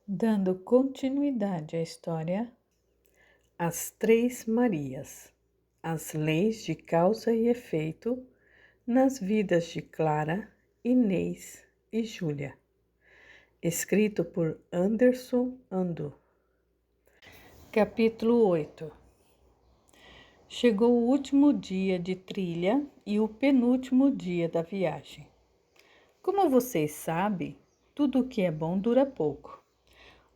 Dando continuidade à história, As Três Marias, as leis de causa e efeito nas vidas de Clara, Inês e Júlia. Escrito por Anderson Ando. Capítulo 8. Chegou o último dia de trilha e o penúltimo dia da viagem. Como vocês sabem, tudo o que é bom dura pouco.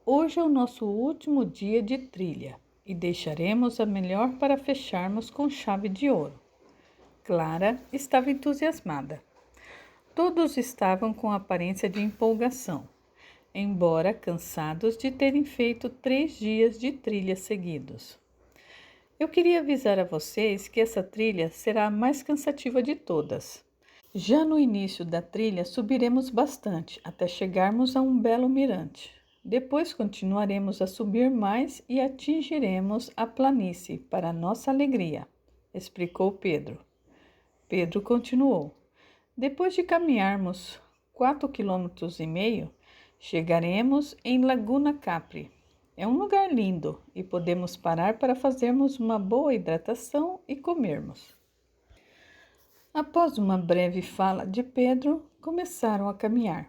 Hoje é o nosso último dia de trilha e deixaremos a melhor para fecharmos com chave de ouro. Clara estava entusiasmada. Todos estavam com aparência de empolgação, embora cansados de terem feito 3 dias de trilha seguidos. Eu queria avisar a vocês que essa trilha será a mais cansativa de todas. Já no início da trilha subiremos bastante até chegarmos a um belo mirante. Depois continuaremos a subir mais e atingiremos a planície, para nossa alegria, explicou Pedro. Pedro continuou. Depois de caminharmos 4,5 km, chegaremos em Laguna Capri. É um lugar lindo e podemos parar para fazermos uma boa hidratação e comermos. Após uma breve fala de Pedro, começaram a caminhar.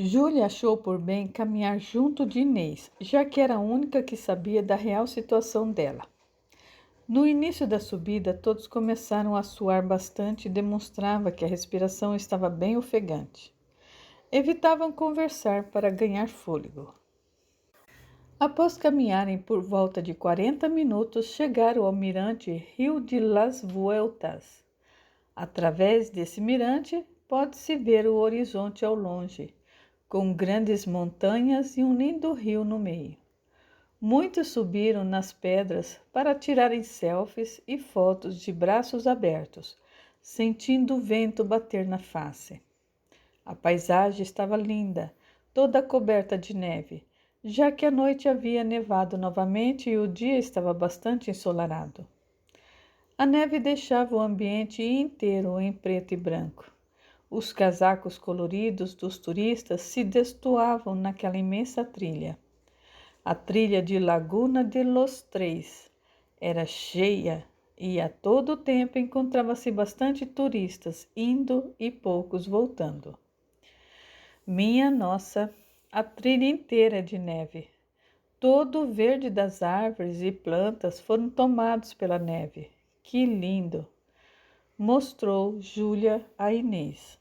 Júlia achou por bem caminhar junto de Inês, já que era a única que sabia da real situação dela. No início da subida, todos começaram a suar bastante e demonstrava que a respiração estava bem ofegante. Evitavam conversar para ganhar fôlego. Após caminharem por volta de 40 minutos, chegaram ao mirante Rio de las Vueltas. Através desse mirante, pode-se ver o horizonte ao longe, com grandes montanhas e um lindo rio no meio. Muitos subiram nas pedras para tirarem selfies e fotos de braços abertos, sentindo o vento bater na face. A paisagem estava linda, toda coberta de neve, já que a noite havia nevado novamente e o dia estava bastante ensolarado. A neve deixava o ambiente inteiro em preto e branco. Os casacos coloridos dos turistas se destoavam naquela imensa trilha. A trilha de Laguna de los Três era cheia e a todo tempo encontrava-se bastante turistas indo e poucos voltando. Minha nossa, a trilha inteira é de neve. Todo o verde das árvores e plantas foram tomados pela neve. Que lindo! Mostrou Júlia a Inês.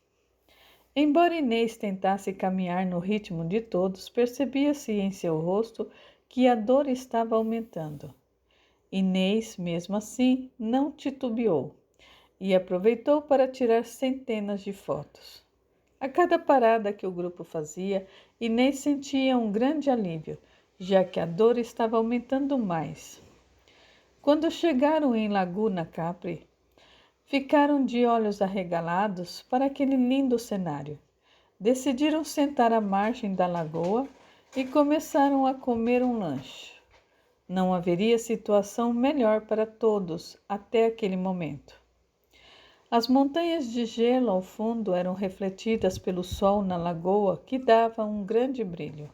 Embora Inês tentasse caminhar no ritmo de todos, percebia-se em seu rosto que a dor estava aumentando. Inês, mesmo assim, não titubeou e aproveitou para tirar centenas de fotos. A cada parada que o grupo fazia, Inês sentia um grande alívio, já que a dor estava aumentando mais. Quando chegaram em Laguna Capri, ficaram de olhos arregalados para aquele lindo cenário. Decidiram sentar à margem da lagoa e começaram a comer um lanche. Não haveria situação melhor para todos até aquele momento. As montanhas de gelo ao fundo eram refletidas pelo sol na lagoa, que dava um grande brilho.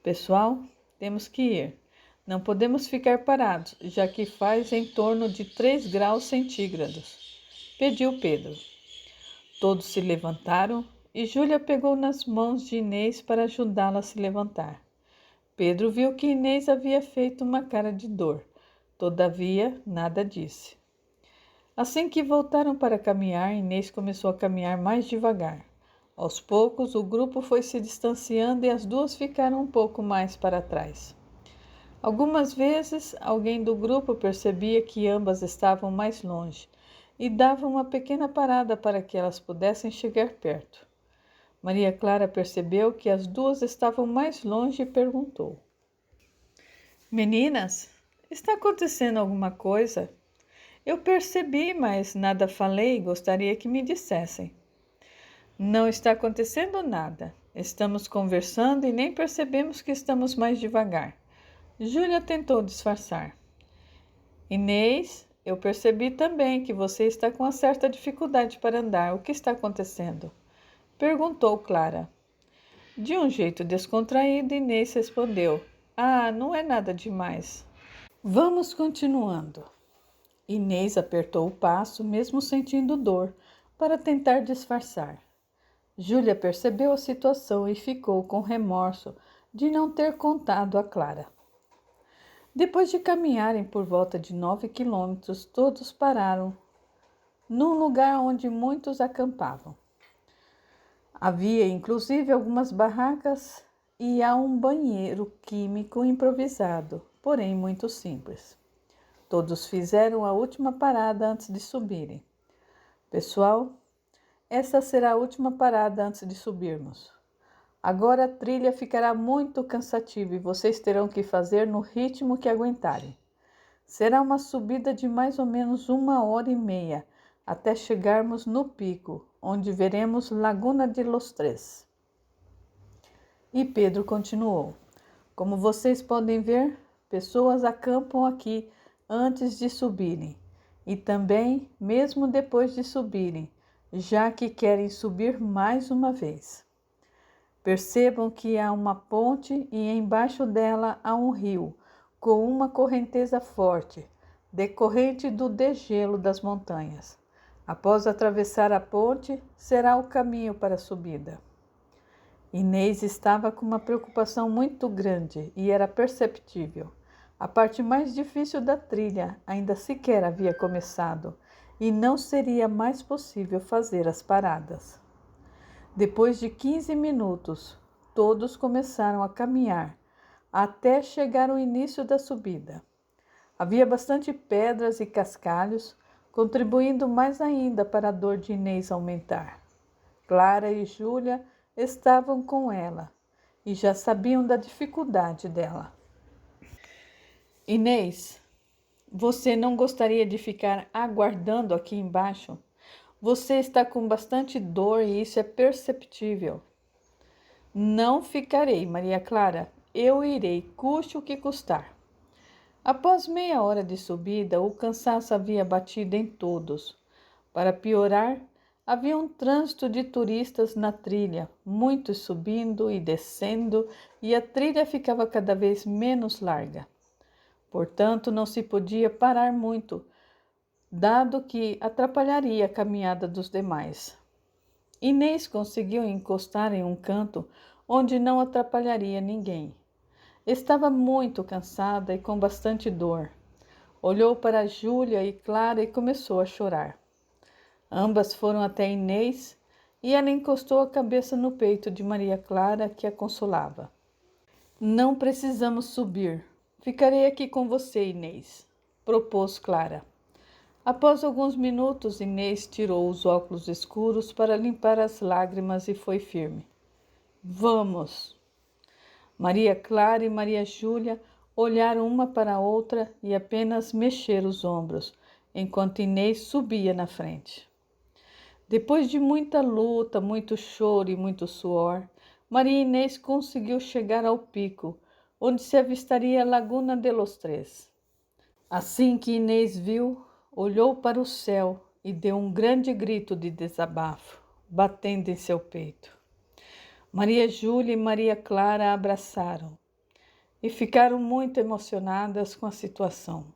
Pessoal, temos que ir. Não podemos ficar parados, já que faz em torno de 3 graus centígrados, pediu Pedro. Todos se levantaram e Júlia pegou nas mãos de Inês para ajudá-la a se levantar. Pedro viu que Inês havia feito uma cara de dor, todavia nada disse. Assim que voltaram para caminhar, Inês começou a caminhar mais devagar. Aos poucos, o grupo foi se distanciando e as duas ficaram um pouco mais para trás. Algumas vezes, alguém do grupo percebia que ambas estavam mais longe e dava uma pequena parada para que elas pudessem chegar perto. Maria Clara percebeu que as duas estavam mais longe e perguntou: Meninas, está acontecendo alguma coisa? Eu percebi, mas nada falei e gostaria que me dissessem. Não está acontecendo nada. Estamos conversando e nem percebemos que estamos mais devagar. Júlia tentou disfarçar. Inês, eu percebi também que você está com uma certa dificuldade para andar. O que está acontecendo? Perguntou Clara. De um jeito descontraído, Inês respondeu: Ah, não é nada demais. Vamos continuando. Inês apertou o passo, mesmo sentindo dor, para tentar disfarçar. Júlia percebeu a situação e ficou com remorso de não ter contado a Clara. Depois de caminharem por volta de 9 quilômetros, todos pararam num lugar onde muitos acampavam. Havia inclusive algumas barracas e há um banheiro químico improvisado, porém muito simples. Todos fizeram a última parada antes de subirem. Pessoal, essa será a última parada antes de subirmos. Agora a trilha ficará muito cansativa e vocês terão que fazer no ritmo que aguentarem. Será uma subida de mais ou menos 1 hora e meia até chegarmos no pico, onde veremos Laguna de los Tres. E Pedro continuou: Como vocês podem ver, pessoas acampam aqui antes de subirem e também mesmo depois de subirem, já que querem subir mais uma vez. Percebam que há uma ponte e embaixo dela há um rio, com uma correnteza forte, decorrente do degelo das montanhas. Após atravessar a ponte, será o caminho para a subida. Inês estava com uma preocupação muito grande e era perceptível. A parte mais difícil da trilha ainda sequer havia começado e não seria mais possível fazer as paradas. Depois de 15 minutos, todos começaram a caminhar até chegar ao início da subida. Havia bastante pedras e cascalhos, contribuindo mais ainda para a dor de Inês aumentar. Clara e Júlia estavam com ela e já sabiam da dificuldade dela. Inês, você não gostaria de ficar aguardando aqui embaixo? Você está com bastante dor e isso é perceptível. Não ficarei, Maria Clara. Eu irei, custe o que custar. Após meia hora de subida, o cansaço havia batido em todos. Para piorar, havia um trânsito de turistas na trilha, muitos subindo e descendo, e a trilha ficava cada vez menos larga. Portanto, não se podia parar muito, dado que atrapalharia a caminhada dos demais. Inês conseguiu encostar em um canto onde não atrapalharia ninguém. Estava muito cansada e com bastante dor. Olhou para Júlia e Clara e começou a chorar. Ambas foram até Inês e ela encostou a cabeça no peito de Maria Clara, que a consolava. Não precisamos subir. Ficarei aqui com você, Inês, propôs Clara. Após alguns minutos, Inês tirou os óculos escuros para limpar as lágrimas e foi firme. Vamos! Maria Clara e Maria Júlia olharam uma para a outra e apenas mexeram os ombros, enquanto Inês subia na frente. Depois de muita luta, muito choro e muito suor, Maria Inês conseguiu chegar ao pico, onde se avistaria a Laguna de los Tres. Assim que Inês viu, olhou para o céu e deu um grande grito de desabafo, batendo em seu peito. Maria Júlia e Maria Clara a abraçaram e ficaram muito emocionadas com a situação.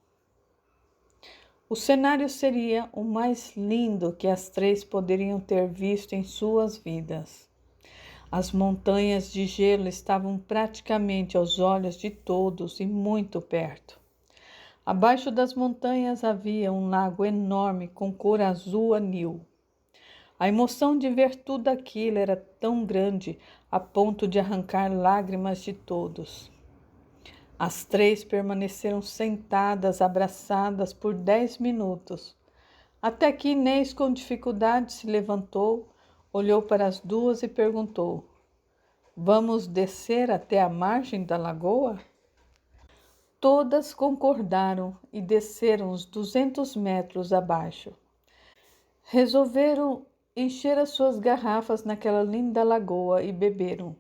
O cenário seria o mais lindo que as três poderiam ter visto em suas vidas. As montanhas de gelo estavam praticamente aos olhos de todos e muito perto. Abaixo das montanhas havia um lago enorme com cor azul anil. A emoção de ver tudo aquilo era tão grande a ponto de arrancar lágrimas de todos. As três permaneceram sentadas, abraçadas por 10 minutos, até que Inês, com dificuldade, se levantou, olhou para as duas e perguntou: Vamos descer até a margem da lagoa? Todas concordaram e desceram os 200 metros abaixo. Resolveram encher as suas garrafas naquela linda lagoa e beberam,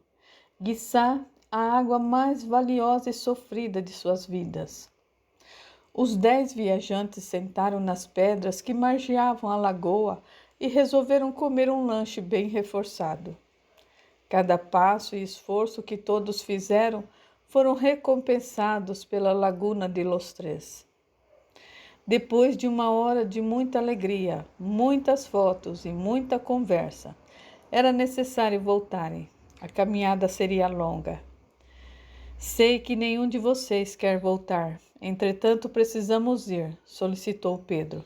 quiçá a água mais valiosa e sofrida de suas vidas. Os 10 viajantes sentaram nas pedras que margeavam a lagoa e resolveram comer um lanche bem reforçado. Cada passo e esforço que todos fizeram foram recompensados pela Laguna de los Tres. Depois de uma hora de muita alegria, muitas fotos e muita conversa, era necessário voltarem. A caminhada seria longa. Sei que nenhum de vocês quer voltar. Entretanto, precisamos ir, solicitou Pedro.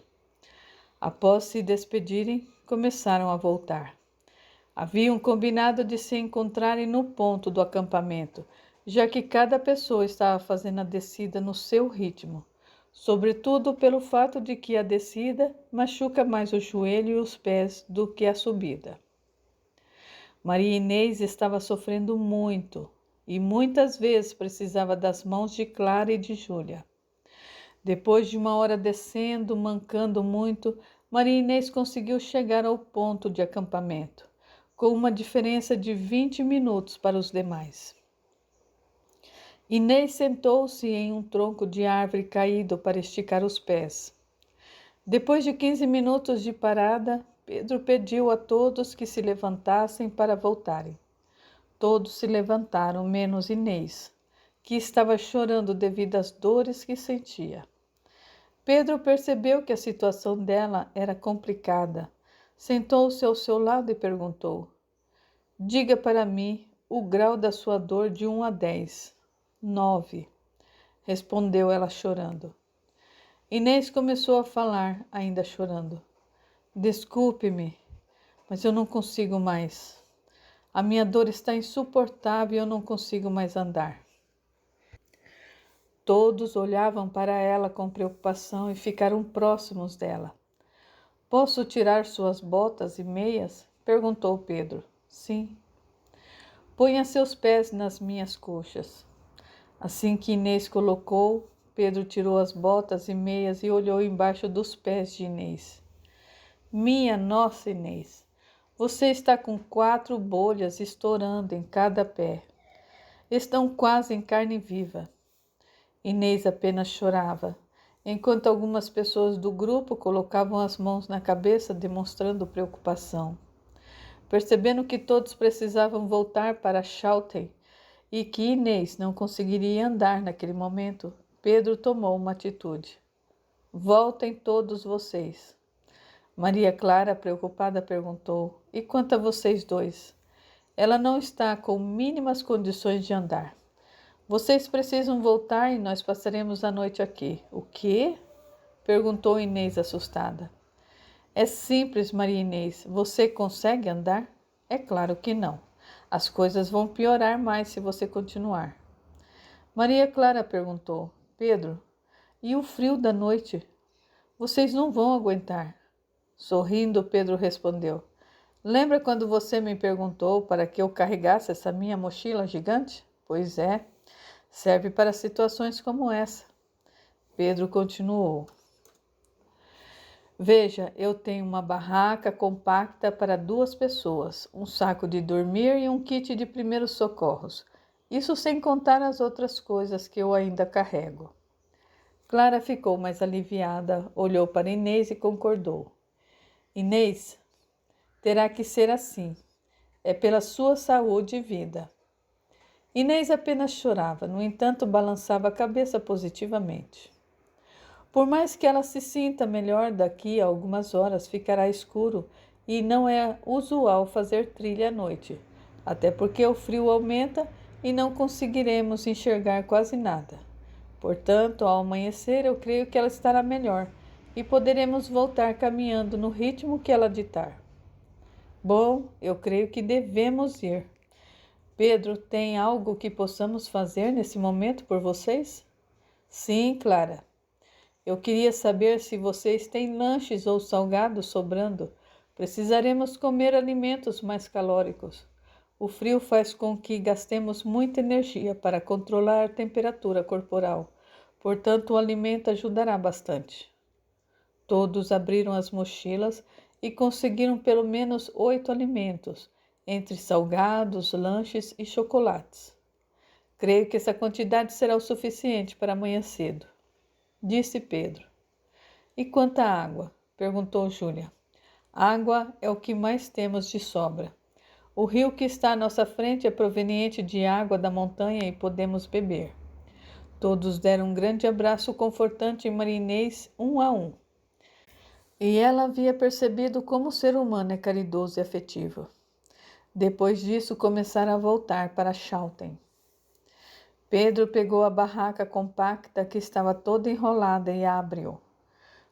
Após se despedirem, começaram a voltar. Haviam combinado de se encontrarem no ponto do acampamento, já que cada pessoa estava fazendo a descida no seu ritmo, sobretudo pelo fato de que a descida machuca mais o joelho e os pés do que a subida. Maria Inês estava sofrendo muito e muitas vezes precisava das mãos de Clara e de Júlia. Depois de uma hora descendo, mancando muito, Maria Inês conseguiu chegar ao ponto de acampamento, com uma diferença de 20 minutos para os demais. Inês sentou-se em um tronco de árvore caído para esticar os pés. Depois de 15 minutos de parada, Pedro pediu a todos que se levantassem para voltarem. Todos se levantaram, menos Inês, que estava chorando devido às dores que sentia. Pedro percebeu que a situação dela era complicada. Sentou-se ao seu lado e perguntou: diga para mim o grau da sua dor de 1 a 10. 9, respondeu ela chorando. Inês começou a falar, ainda chorando. Desculpe-me, mas eu não consigo mais. A minha dor está insuportável e eu não consigo mais andar. Todos olhavam para ela com preocupação e ficaram próximos dela. Posso tirar suas botas e meias? Perguntou Pedro. Sim. Ponha seus pés nas minhas coxas. Assim que Inês colocou, Pedro tirou as botas e meias e olhou embaixo dos pés de Inês. Minha nossa, Inês, você está com 4 bolhas estourando em cada pé. Estão quase em carne viva. Inês apenas chorava, enquanto algumas pessoas do grupo colocavam as mãos na cabeça, demonstrando preocupação. Percebendo que todos precisavam voltar para Chauten e que Inês não conseguiria andar naquele momento, Pedro tomou uma atitude. Voltem todos vocês. Maria Clara, preocupada, perguntou: e quanto a vocês dois? Ela não está com mínimas condições de andar. Vocês precisam voltar e nós passaremos a noite aqui. O quê? Perguntou Inês, assustada. É simples, Maria Inês. Você consegue andar? É claro que não. As coisas vão piorar mais se você continuar. Maria Clara perguntou: Pedro, e o frio da noite? Vocês não vão aguentar. Sorrindo, Pedro respondeu: lembra quando você me perguntou para que eu carregasse essa minha mochila gigante? Pois é, serve para situações como essa. Pedro continuou: veja, eu tenho uma barraca compacta para 2 pessoas, um saco de dormir e um kit de primeiros socorros. Isso sem contar as outras coisas que eu ainda carrego. Clara ficou mais aliviada, olhou para Inês e concordou. Inês, terá que ser assim. É pela sua saúde e vida. Inês apenas chorava, no entanto, balançava a cabeça positivamente. Por mais que ela se sinta melhor, daqui a algumas horas ficará escuro e não é usual fazer trilha à noite, até porque o frio aumenta e não conseguiremos enxergar quase nada. Portanto, ao amanhecer, eu creio que ela estará melhor e poderemos voltar caminhando no ritmo que ela ditar. Bom, eu creio que devemos ir. Pedro, tem algo que possamos fazer nesse momento por vocês? Sim, Clara. Eu queria saber se vocês têm lanches ou salgados sobrando. Precisaremos comer alimentos mais calóricos. O frio faz com que gastemos muita energia para controlar a temperatura corporal. Portanto, o alimento ajudará bastante. Todos abriram as mochilas e conseguiram pelo menos 8 alimentos, entre salgados, lanches e chocolates. Creio que essa quantidade será o suficiente para amanhã cedo, disse Pedro. E quanta água? Perguntou Júlia. Água é o que mais temos de sobra. O rio que está à nossa frente é proveniente de água da montanha e podemos beber. Todos deram um grande abraço confortante em Maria Inês, um a um. E ela havia percebido como o ser humano é caridoso e afetivo. Depois disso, começaram a voltar para Chaltén. Pedro pegou a barraca compacta que estava toda enrolada e a abriu,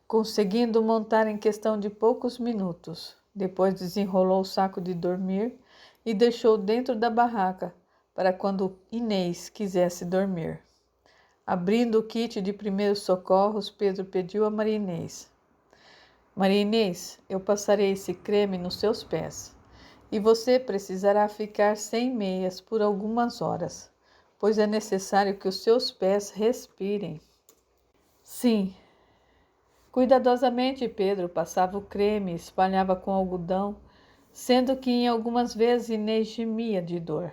conseguindo montar em questão de poucos minutos. Depois desenrolou o saco de dormir e deixou dentro da barraca para quando Inês quisesse dormir. Abrindo o kit de primeiros socorros, Pedro pediu a Maria Inês: Maria Inês, eu passarei esse creme nos seus pés e você precisará ficar sem meias por algumas horas, pois é necessário que os seus pés respirem. Sim. Cuidadosamente, Pedro passava o creme e espalhava com algodão, sendo que em algumas vezes Inês gemia de dor.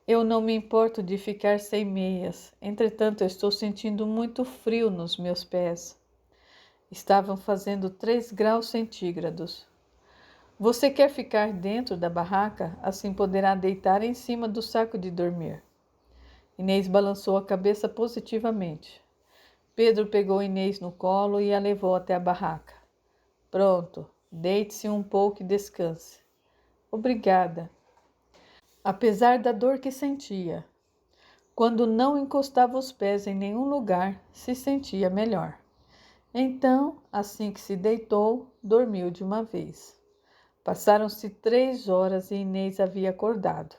Eu não me importo de ficar sem meias, entretanto eu estou sentindo muito frio nos meus pés. Estavam fazendo 3 graus centígrados. Você quer ficar dentro da barraca? Assim poderá deitar em cima do saco de dormir. Inês balançou a cabeça positivamente. Pedro pegou Inês no colo e a levou até a barraca. Pronto, deite-se um pouco e descanse. Obrigada. Apesar da dor que sentia, quando não encostava os pés em nenhum lugar, se sentia melhor. Então, assim que se deitou, dormiu de uma vez. Passaram-se 3 horas e Inês havia acordado.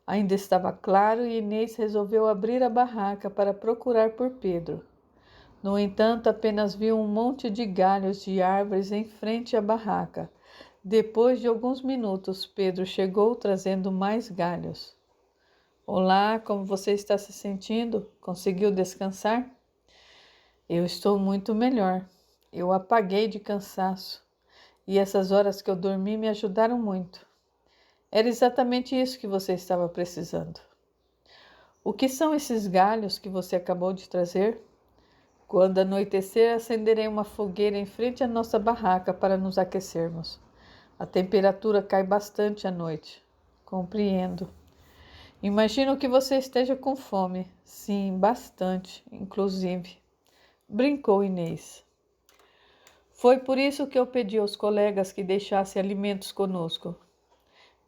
Ainda estava claro e Inês resolveu abrir a barraca para procurar por Pedro. No entanto, apenas viu um monte de galhos de árvores em frente à barraca. Depois de alguns minutos, Pedro chegou trazendo mais galhos. Olá, como você está se sentindo? Conseguiu descansar? Eu estou muito melhor. Eu apaguei de cansaço. E essas horas que eu dormi me ajudaram muito. Era exatamente isso que você estava precisando. O que são esses galhos que você acabou de trazer? Quando anoitecer, acenderei uma fogueira em frente à nossa barraca para nos aquecermos. A temperatura cai bastante à noite. Compreendo. Imagino que você esteja com fome. Sim, bastante, inclusive. Brincou Inês. Foi por isso que eu pedi aos colegas que deixassem alimentos conosco.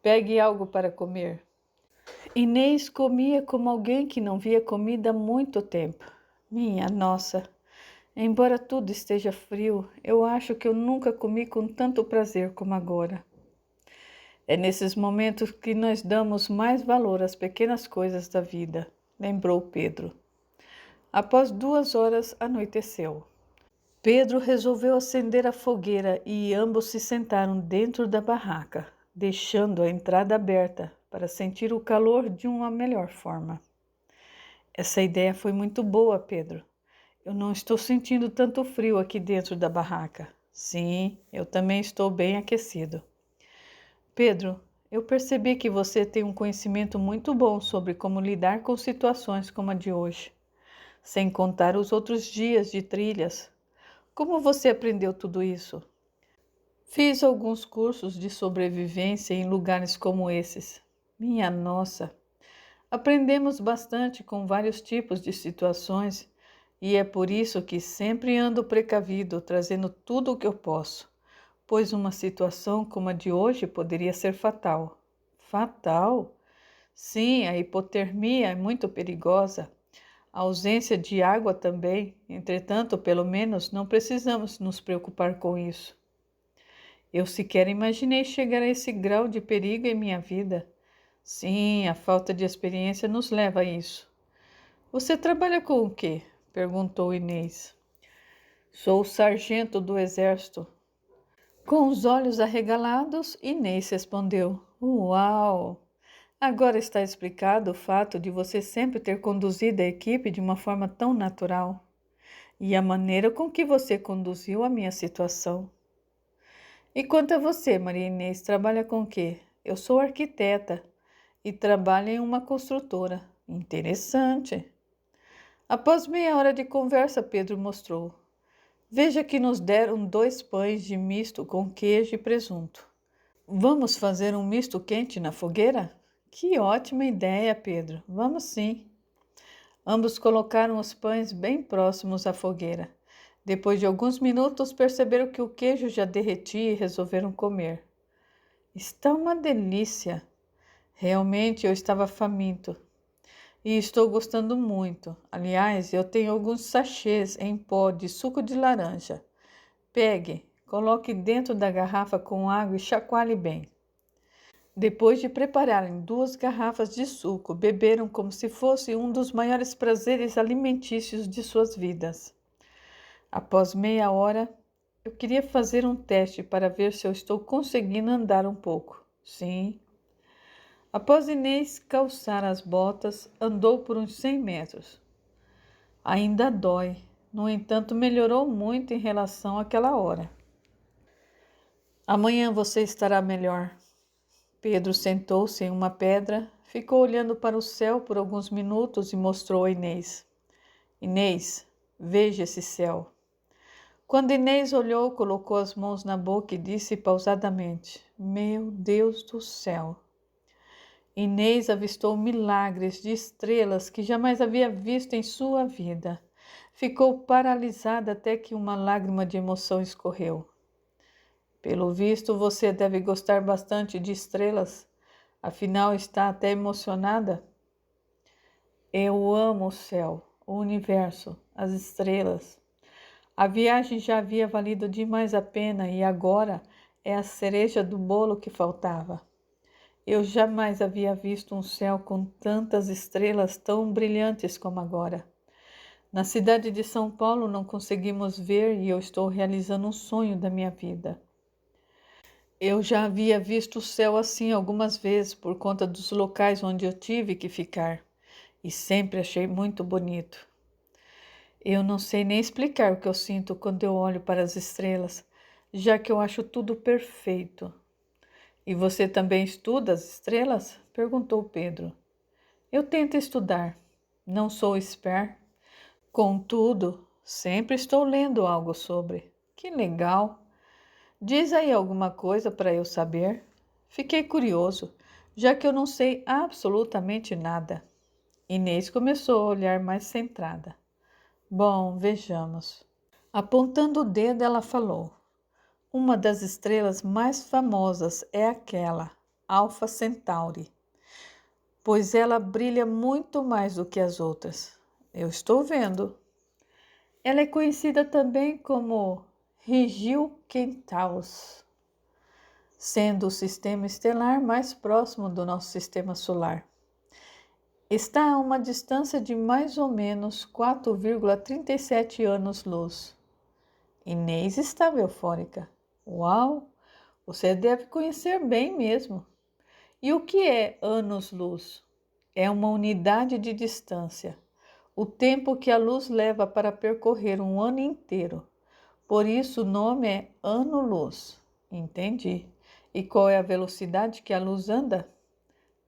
Pegue algo para comer. Inês comia como alguém que não via comida há muito tempo. Minha nossa, embora tudo esteja frio, eu acho que eu nunca comi com tanto prazer como agora. É nesses momentos que nós damos mais valor às pequenas coisas da vida, lembrou Pedro. Após 2 horas, anoiteceu. Pedro resolveu acender a fogueira e ambos se sentaram dentro da barraca, deixando a entrada aberta para sentir o calor de uma melhor forma. Essa ideia foi muito boa, Pedro. Eu não estou sentindo tanto frio aqui dentro da barraca. Sim, eu também estou bem aquecido. Pedro, eu percebi que você tem um conhecimento muito bom sobre como lidar com situações como a de hoje, sem contar os outros dias de trilhas. Como você aprendeu tudo isso? Fiz alguns cursos de sobrevivência em lugares como esses. Minha nossa! Aprendemos bastante com vários tipos de situações e é por isso que sempre ando precavido, trazendo tudo o que eu posso, pois uma situação como a de hoje poderia ser fatal. Fatal? Sim, a hipotermia é muito perigosa. A ausência de água também, entretanto, pelo menos não precisamos nos preocupar com isso. Eu sequer imaginei chegar a esse grau de perigo em minha vida. Sim, a falta de experiência nos leva a isso. Você trabalha com o quê? Perguntou Inês. Sou sargento do exército. Com os olhos arregalados, Inês respondeu: Uau! Agora está explicado o fato de você sempre ter conduzido a equipe de uma forma tão natural e a maneira com que você conduziu a minha situação. E quanto a você, Maria Inês, trabalha com o quê? Eu sou arquiteta e trabalho em uma construtora. Interessante. Após meia hora de conversa, Pedro mostrou. Veja que nos deram 2 pães de misto com queijo e presunto. Vamos fazer um misto quente na fogueira? Que ótima ideia, Pedro. Vamos sim. Ambos colocaram os pães bem próximos à fogueira. Depois de alguns minutos, perceberam que o queijo já derretia e resolveram comer. Está uma delícia. Realmente eu estava faminto. E estou gostando muito. Aliás, eu tenho alguns sachês em pó de suco de laranja. Pegue, coloque dentro da garrafa com água e chacoalhe bem. Depois de prepararem 2 garrafas de suco, beberam como se fosse um dos maiores prazeres alimentícios de suas vidas. Após meia hora, eu queria fazer um teste para ver se eu estou conseguindo andar um pouco. Sim. Após Inês calçar as botas, andou por uns 100 metros. Ainda dói, no entanto, melhorou muito em relação àquela hora. Amanhã você estará melhor. Pedro sentou-se em uma pedra, ficou olhando para o céu por alguns minutos e mostrou a Inês. Inês, veja esse céu. Quando Inês olhou, colocou as mãos na boca e disse pausadamente: Meu Deus do céu! Inês avistou milagres de estrelas que jamais havia visto em sua vida. Ficou paralisada até que uma lágrima de emoção escorreu. Pelo visto, você deve gostar bastante de estrelas. Afinal, está até emocionada. Eu amo o céu, o universo, as estrelas. A viagem já havia valido demais a pena e agora é a cereja do bolo que faltava. Eu jamais havia visto um céu com tantas estrelas tão brilhantes como agora. Na cidade de São Paulo não conseguimos ver e eu estou realizando um sonho da minha vida. Eu já havia visto o céu assim algumas vezes por conta dos locais onde eu tive que ficar e sempre achei muito bonito. Eu não sei nem explicar o que eu sinto quando eu olho para as estrelas, já que eu acho tudo perfeito. E você também estuda as estrelas? Perguntou Pedro. Eu tento estudar. Não sou expert. Contudo, sempre estou lendo algo sobre. Que legal! Diz aí alguma coisa para eu saber. Fiquei curioso, já que eu não sei absolutamente nada. Inês começou a olhar mais centrada. Bom, vejamos. Apontando o dedo, ela falou: Uma das estrelas mais famosas é aquela, Alpha Centauri, pois ela brilha muito mais do que as outras. Eu estou vendo. Ela é conhecida também como Rigil Kentaurus, sendo o sistema estelar mais próximo do nosso sistema solar. Está a uma distância de mais ou menos 4,37 anos-luz. Inês estava eufórica. Uau! Você deve conhecer bem mesmo. E o que é anos-luz? É uma unidade de distância, o tempo que a luz leva para percorrer um ano inteiro. Por isso o nome é ano-luz. Entendi. E qual é a velocidade que a luz anda?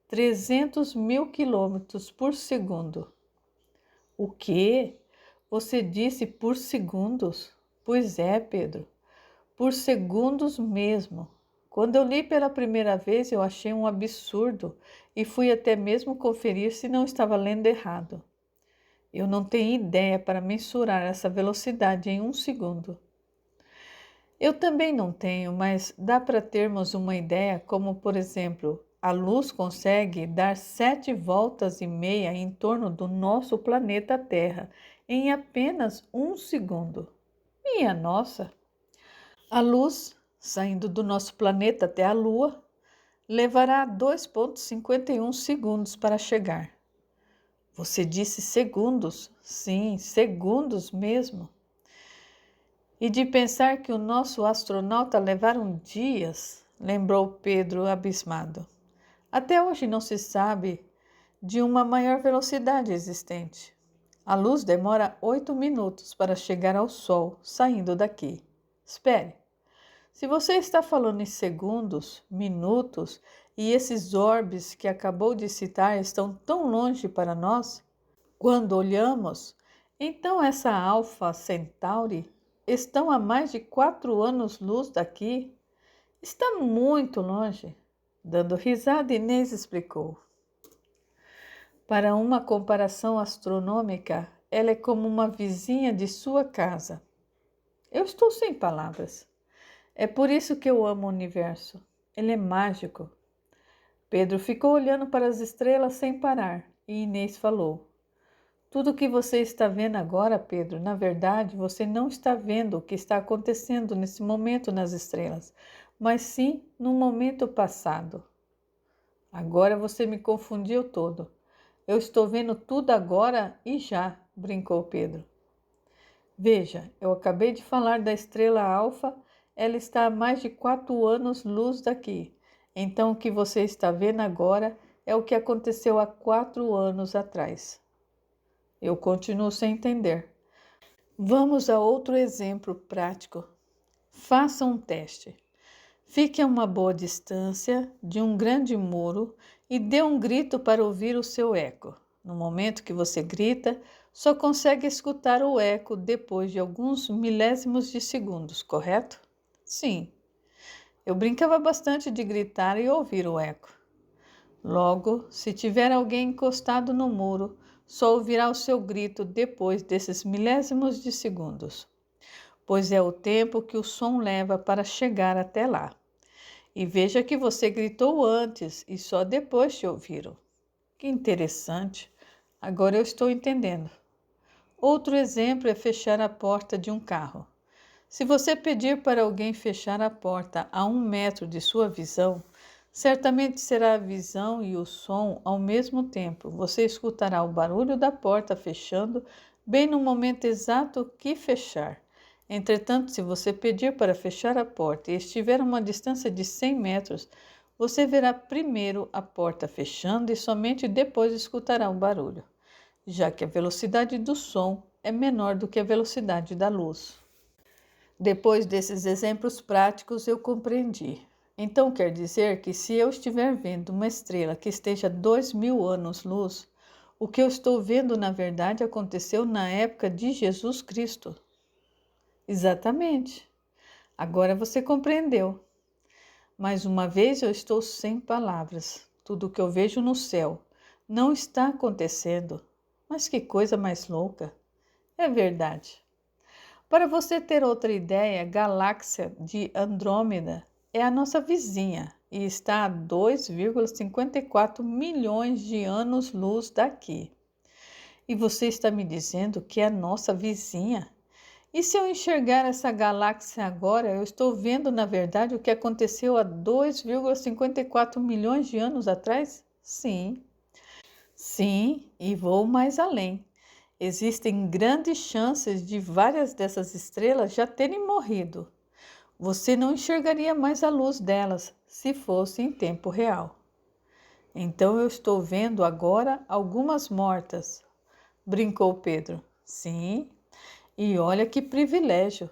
300 mil quilômetros por segundo. O quê? Você disse por segundos? Pois é, Pedro, por segundos mesmo. Quando eu li pela primeira vez, eu achei um absurdo e fui até mesmo conferir se não estava lendo errado. Eu não tenho ideia para mensurar essa velocidade em um segundo. Eu também não tenho, mas dá para termos uma ideia, como por exemplo, a luz consegue dar 7,5 voltas em torno do nosso planeta Terra em apenas um segundo. Minha nossa! A luz, saindo do nosso planeta até a Lua, levará 2,51 segundos para chegar. Você disse segundos? Sim, segundos mesmo. E de pensar que o nosso astronauta levaram dias, lembrou Pedro abismado. Até hoje não se sabe de uma maior velocidade existente. A luz demora 8 minutos para chegar ao Sol saindo daqui. Espere. Se você está falando em segundos, minutos, e esses orbes que acabou de citar estão tão longe para nós, quando olhamos, então essa Alpha Centauri estão a mais de 4 anos-luz daqui Está muito longe. Dando risada, Inês explicou. Para uma comparação astronômica, ela é como uma vizinha de sua casa. Eu estou sem palavras. É por isso que eu amo o universo. Ele é mágico. Pedro ficou olhando para as estrelas sem parar e Inês falou: Tudo o que você está vendo agora, Pedro, na verdade, você não está vendo o que está acontecendo nesse momento nas estrelas, mas sim no momento passado. Agora você me confundiu todo. Eu estou vendo tudo agora e já, brincou Pedro. Veja, eu acabei de falar da estrela Alfa, ela está a mais de 4 anos-luz daqui. Então o que você está vendo agora é o que aconteceu há 4 anos atrás. Eu continuo sem entender. Vamos a outro exemplo prático. Faça um teste. Fique a uma boa distância de um grande muro e dê um grito para ouvir o seu eco. No momento que você grita, só consegue escutar o eco depois de alguns milésimos de segundos, correto? Sim. Eu brincava bastante de gritar e ouvir o eco. Logo, se tiver alguém encostado no muro, só ouvirá o seu grito depois desses milésimos de segundos, pois é o tempo que o som leva para chegar até lá. E veja que você gritou antes e só depois te ouviram. Que interessante. Agora eu estou entendendo. Outro exemplo é fechar a porta de um carro. Se você pedir para alguém fechar a porta a 1 metro de sua visão, certamente será a visão e o som ao mesmo tempo. Você escutará o barulho da porta fechando bem no momento exato que fechar. Entretanto, se você pedir para fechar a porta e estiver a uma distância de 100 metros, você verá primeiro a porta fechando e somente depois escutará o barulho, já que a velocidade do som é menor do que a velocidade da luz. Depois desses exemplos práticos, eu compreendi. Então quer dizer que se eu estiver vendo uma estrela que esteja a 2000 anos-luz, o que eu estou vendo na verdade aconteceu na época de Jesus Cristo. Exatamente. Agora você compreendeu. Mais uma vez eu estou sem palavras. Tudo o que eu vejo no céu não está acontecendo. Mas que coisa mais louca. É verdade. Para você ter outra ideia, a galáxia de Andrômeda é a nossa vizinha e está a 2,54 milhões de anos-luz daqui. E você está me dizendo que é a nossa vizinha? E se eu enxergar essa galáxia agora, eu estou vendo, na verdade, o que aconteceu há 2,54 milhões de anos atrás? Sim. Sim, e vou mais além. Existem grandes chances de várias dessas estrelas já terem morrido. Você não enxergaria mais a luz delas se fosse em tempo real. Então eu estou vendo agora algumas mortas, brincou Pedro. Sim, e olha que privilégio,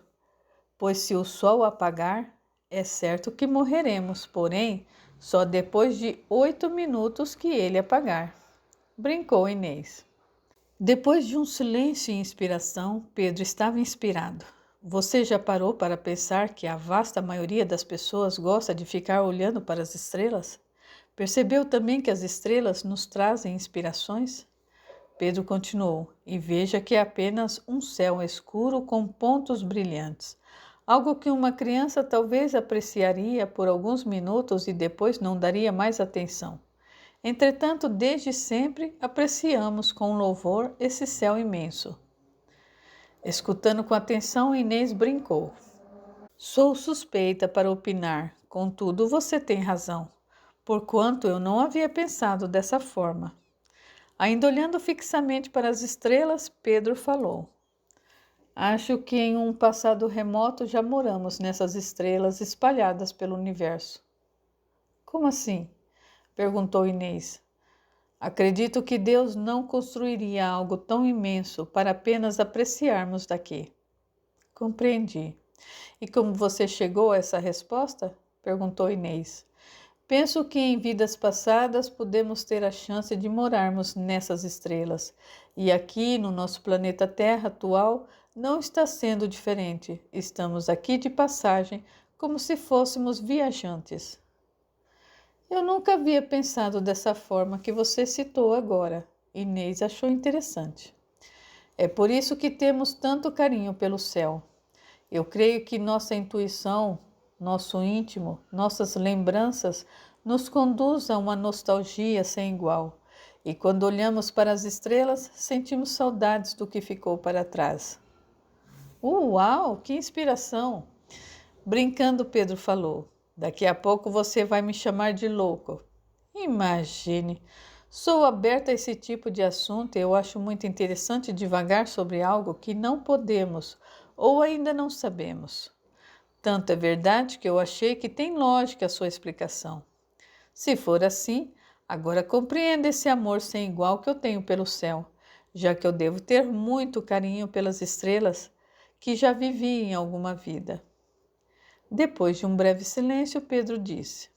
pois se o sol apagar, é certo que morreremos, porém, só depois de 8 minutos que ele apagar, brincou Inês. Depois de um silêncio e inspiração, Pedro estava inspirado. Você já parou para pensar que a vasta maioria das pessoas gosta de ficar olhando para as estrelas? Percebeu também que as estrelas nos trazem inspirações? Pedro continuou, e veja que é apenas um céu escuro com pontos brilhantes. Algo que uma criança talvez apreciaria por alguns minutos e depois não daria mais atenção. Entretanto, desde sempre apreciamos com louvor esse céu imenso. Escutando com atenção, Inês brincou. Sou suspeita para opinar, contudo você tem razão, porquanto eu não havia pensado dessa forma. Ainda olhando fixamente para as estrelas, Pedro falou. Acho que em um passado remoto já moramos nessas estrelas espalhadas pelo universo. Como assim? Perguntou Inês. Acredito que Deus não construiria algo tão imenso para apenas apreciarmos daqui. Compreendi. E como você chegou a essa resposta? Perguntou Inês. Penso que em vidas passadas podemos ter a chance de morarmos nessas estrelas. E aqui, no nosso planeta Terra atual, não está sendo diferente. Estamos aqui de passagem, como se fôssemos viajantes. Eu nunca havia pensado dessa forma que você citou agora. Inês achou interessante. É por isso que temos tanto carinho pelo céu. Eu creio que nossa intuição, nosso íntimo, nossas lembranças nos conduzem a uma nostalgia sem igual. E quando olhamos para as estrelas, sentimos saudades do que ficou para trás. Uau, que inspiração! Brincando, Pedro falou. Daqui a pouco você vai me chamar de louco. Imagine, sou aberta a esse tipo de assunto e eu acho muito interessante divagar sobre algo que não podemos ou ainda não sabemos. Tanto é verdade que eu achei que tem lógica a sua explicação. Se for assim, agora compreenda esse amor sem igual que eu tenho pelo céu, já que eu devo ter muito carinho pelas estrelas que já vivi em alguma vida. Depois de um breve silêncio, Pedro disse: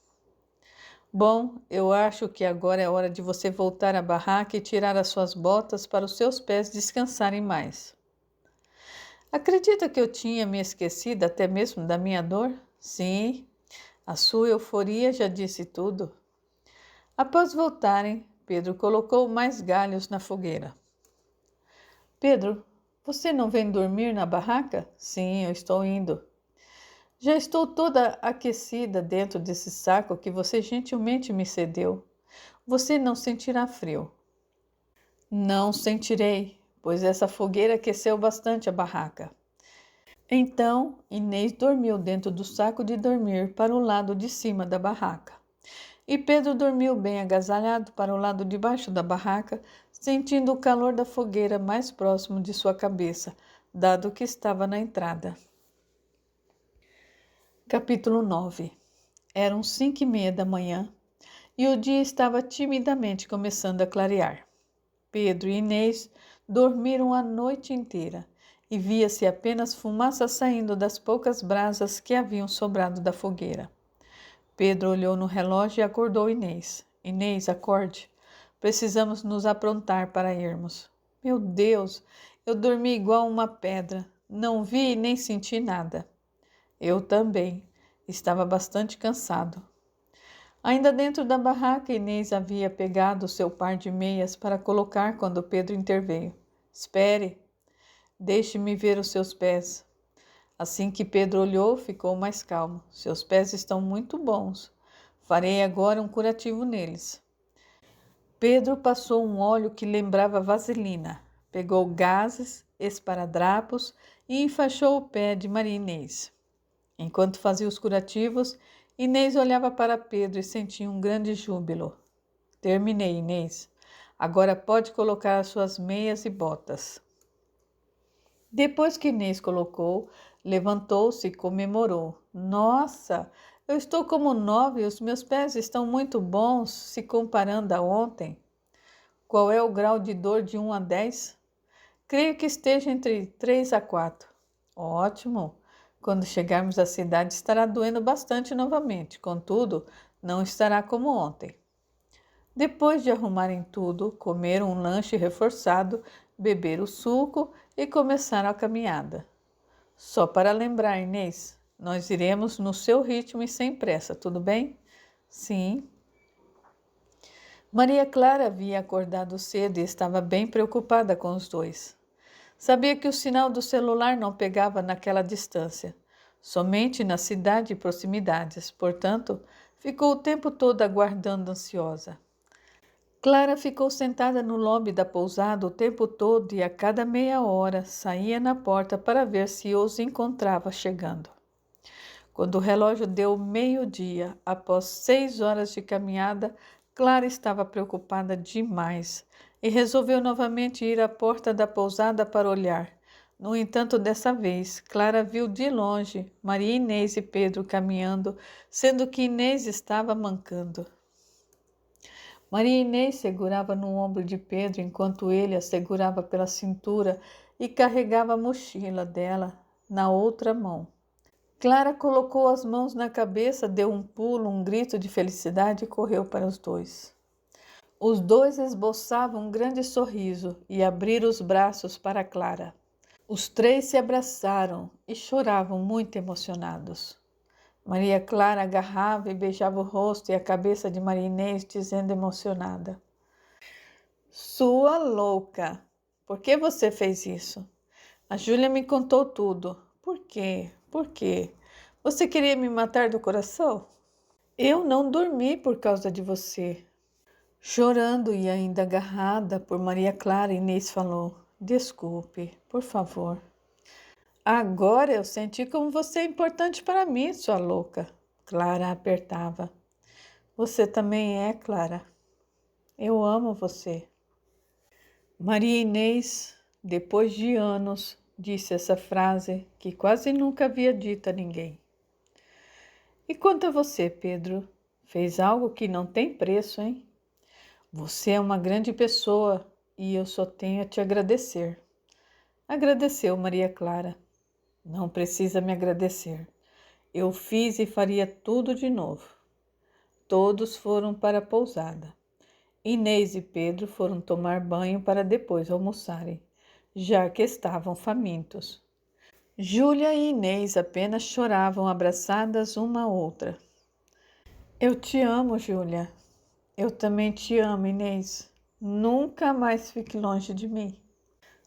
Bom, eu acho que agora é hora de você voltar à barraca e tirar as suas botas para os seus pés descansarem mais. Acredita que eu tinha me esquecido até mesmo da minha dor? Sim, a sua euforia já disse tudo. Após voltarem, Pedro colocou mais galhos na fogueira. Pedro, você não vem dormir na barraca? Sim, eu estou indo. Já estou toda aquecida dentro desse saco que você gentilmente me cedeu. Você não sentirá frio. Não sentirei, pois essa fogueira aqueceu bastante a barraca. Então, Inês dormiu dentro do saco de dormir para o lado de cima da barraca. E Pedro dormiu bem agasalhado para o lado de baixo da barraca, sentindo o calor da fogueira mais próximo de sua cabeça, dado que estava na entrada. Capítulo 9. Eram 5:30 da manhã e o dia estava timidamente começando a clarear. Pedro e Inês dormiram a noite inteira e via-se apenas fumaça saindo das poucas brasas que haviam sobrado da fogueira. Pedro olhou no relógio e acordou Inês. Inês, acorde. Precisamos nos aprontar para irmos. Meu Deus, eu dormi igual uma pedra. Não vi nem senti nada. Eu também. Estava bastante cansado. Ainda dentro da barraca, Inês havia pegado seu par de meias para colocar quando Pedro interveio. Espere, deixe-me ver os seus pés. Assim que Pedro olhou, ficou mais calmo. Seus pés estão muito bons. Farei agora um curativo neles. Pedro passou um óleo que lembrava vaselina. Pegou gases, esparadrapos e enfaixou o pé de Maria Inês. Enquanto fazia os curativos, Inês olhava para Pedro e sentia um grande júbilo. Terminei, Inês. Agora pode colocar as suas meias e botas. Depois que Inês colocou, levantou-se e comemorou. Nossa, eu estou como nova e os meus pés estão muito bons se comparando a ontem. Qual é o grau de dor de 1 a 10? Creio que esteja entre 3 a 4. Ótimo! Quando chegarmos à cidade estará doendo bastante novamente, contudo, não estará como ontem. Depois de arrumarem tudo, comeram um lanche reforçado, beberam o suco e começaram a caminhada. Só para lembrar, Inês, nós iremos no seu ritmo e sem pressa, tudo bem? Sim. Maria Clara havia acordado cedo e estava bem preocupada com os dois. Sabia que o sinal do celular não pegava naquela distância, somente na cidade e proximidades, portanto, ficou o tempo todo aguardando ansiosa. Clara ficou sentada no lobby da pousada o tempo todo e a cada meia hora saía na porta para ver se os encontrava chegando. Quando o relógio deu meio-dia, após 6 horas de caminhada, Clara estava preocupada demais e resolveu novamente ir à porta da pousada para olhar. No entanto, dessa vez, Clara viu de longe Maria Inês e Pedro caminhando, sendo que Inês estava mancando. Maria Inês segurava no ombro de Pedro enquanto ele a segurava pela cintura e carregava a mochila dela na outra mão. Clara colocou as mãos na cabeça, deu um pulo, um grito de felicidade e correu para os dois. Os dois esboçavam um grande sorriso e abriram os braços para Clara. Os três se abraçaram e choravam muito emocionados. Maria Clara agarrava e beijava o rosto e a cabeça de Maria Inês, dizendo emocionada: Sua louca! Por que você fez isso? A Júlia me contou tudo. Por quê? Por quê? Você queria me matar do coração? Eu não dormi por causa de você. Chorando e ainda agarrada por Maria Clara, Inês falou: Desculpe, por favor. Agora eu senti como você é importante para mim, sua louca. Clara apertava. Você também é, Clara. Eu amo você. Maria Inês, depois de anos, disse essa frase que quase nunca havia dito a ninguém. E quanto a você, Pedro? Fez algo que não tem preço, hein? Você é uma grande pessoa e eu só tenho a te agradecer. Agradeceu Maria Clara. Não precisa me agradecer. Eu fiz e faria tudo de novo. Todos foram para a pousada. Inês e Pedro foram tomar banho para depois almoçarem, já que estavam famintos. Júlia e Inês apenas choravam abraçadas uma à outra. Eu te amo, Júlia. Eu também te amo, Inês. Nunca mais fique longe de mim.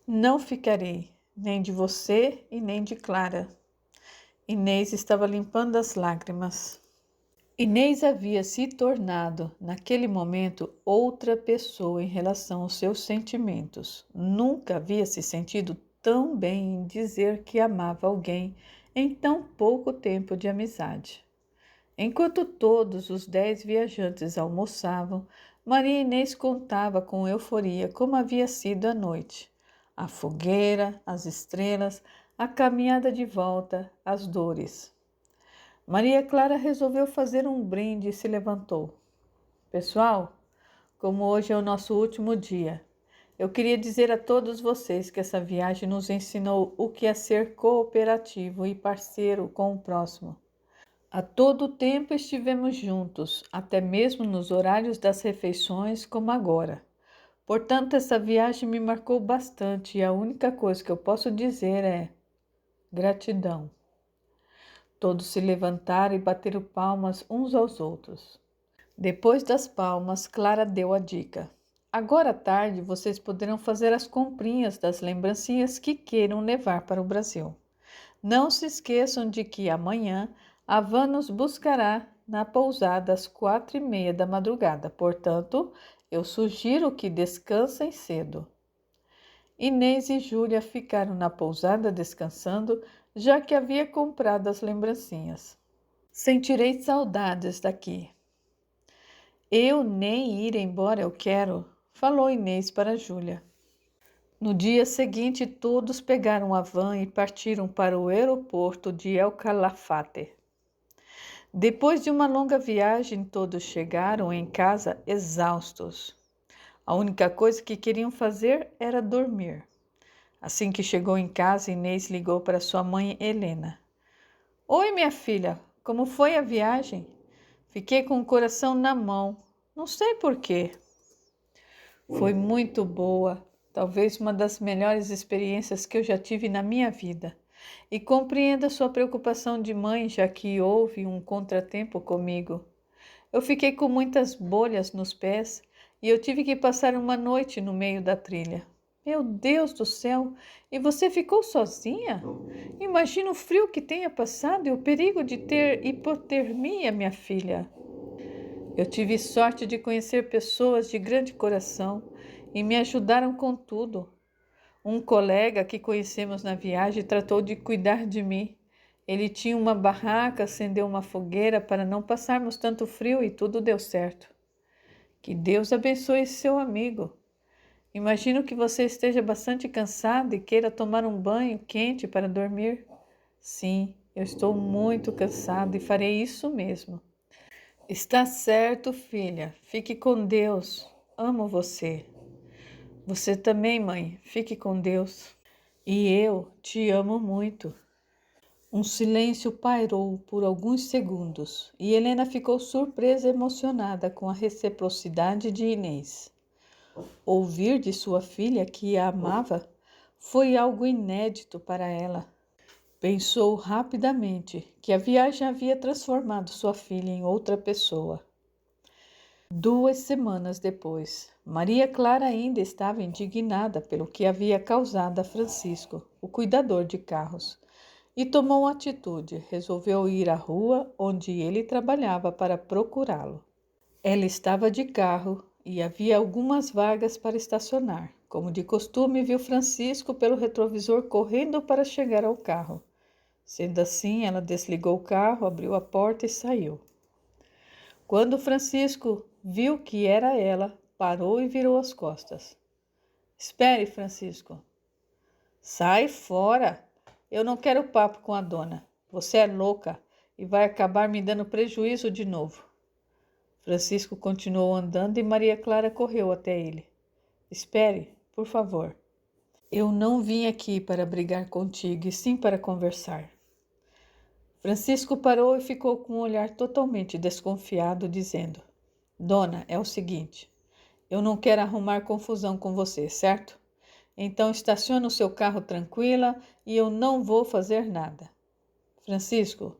Não ficarei, nem de você e nem de Clara. Inês estava limpando as lágrimas. Inês havia se tornado, naquele momento, outra pessoa em relação aos seus sentimentos. Nunca havia se sentido tão bem em dizer que amava alguém em tão pouco tempo de amizade. Enquanto todos os 10 viajantes almoçavam, Maria Inês contava com euforia como havia sido a noite. A fogueira, as estrelas, a caminhada de volta, as dores. Maria Clara resolveu fazer um brinde e se levantou. Pessoal, como hoje é o nosso último dia, eu queria dizer a todos vocês que essa viagem nos ensinou o que é ser cooperativo e parceiro com o próximo. A todo tempo estivemos juntos, até mesmo nos horários das refeições, como agora. Portanto, essa viagem me marcou bastante e a única coisa que eu posso dizer é gratidão. Todos se levantaram e bateram palmas uns aos outros. Depois das palmas, Clara deu a dica. Agora à tarde, vocês poderão fazer as comprinhas das lembrancinhas que queiram levar para o Brasil. Não se esqueçam de que amanhã a van nos buscará na pousada às 4:30 da madrugada. Portanto, eu sugiro que descansem cedo. Inês e Júlia ficaram na pousada descansando, já que havia comprado as lembrancinhas. Sentirei saudades daqui. Eu nem ir embora eu quero, falou Inês para Júlia. No dia seguinte, todos pegaram a van e partiram para o aeroporto de El Calafate. Depois de uma longa viagem, todos chegaram em casa exaustos. A única coisa que queriam fazer era dormir. Assim que chegou em casa, Inês ligou para sua mãe Helena. Oi, minha filha, como foi a viagem? Fiquei com o coração na mão. Não sei por quê. Foi muito boa. Talvez uma das melhores experiências que eu já tive na minha vida. E compreendo a sua preocupação de mãe, já que houve um contratempo comigo. Eu fiquei com muitas bolhas nos pés e eu tive que passar uma noite no meio da trilha. Meu Deus do céu! E você ficou sozinha? Imagina o frio que tenha passado e o perigo de ter hipotermia, minha filha. Eu tive sorte de conhecer pessoas de grande coração e me ajudaram com tudo. Um colega que conhecemos na viagem tratou de cuidar de mim. Ele tinha uma barraca, acendeu uma fogueira para não passarmos tanto frio e tudo deu certo. Que Deus abençoe seu amigo. Imagino que você esteja bastante cansado e queira tomar um banho quente para dormir. Sim, eu estou muito cansado e farei isso mesmo. Está certo, filha. Fique com Deus. Amo você. Você também, mãe. Fique com Deus. E eu te amo muito. Um silêncio pairou por alguns segundos e Helena ficou surpresa e emocionada com a reciprocidade de Inês. Ouvir de sua filha que a amava foi algo inédito para ela. Pensou rapidamente que a viagem havia transformado sua filha em outra pessoa. 2 semanas depois, Maria Clara ainda estava indignada pelo que havia causado a Francisco, o cuidador de carros, e tomou uma atitude. Resolveu ir à rua onde ele trabalhava para procurá-lo. Ela estava de carro e havia algumas vagas para estacionar. Como de costume, viu Francisco pelo retrovisor correndo para chegar ao carro. Sendo assim, ela desligou o carro, abriu a porta e saiu. Quando Francisco viu que era ela, parou e virou as costas. Espere, Francisco. Sai fora! Eu não quero papo com a dona. Você é louca e vai acabar me dando prejuízo de novo. Francisco continuou andando e Maria Clara correu até ele. Espere, por favor. Eu não vim aqui para brigar contigo, e sim para conversar. Francisco parou e ficou com um olhar totalmente desconfiado, dizendo: Dona, é o seguinte, eu não quero arrumar confusão com você, certo? Então estacione o seu carro tranquila e eu não vou fazer nada. Francisco,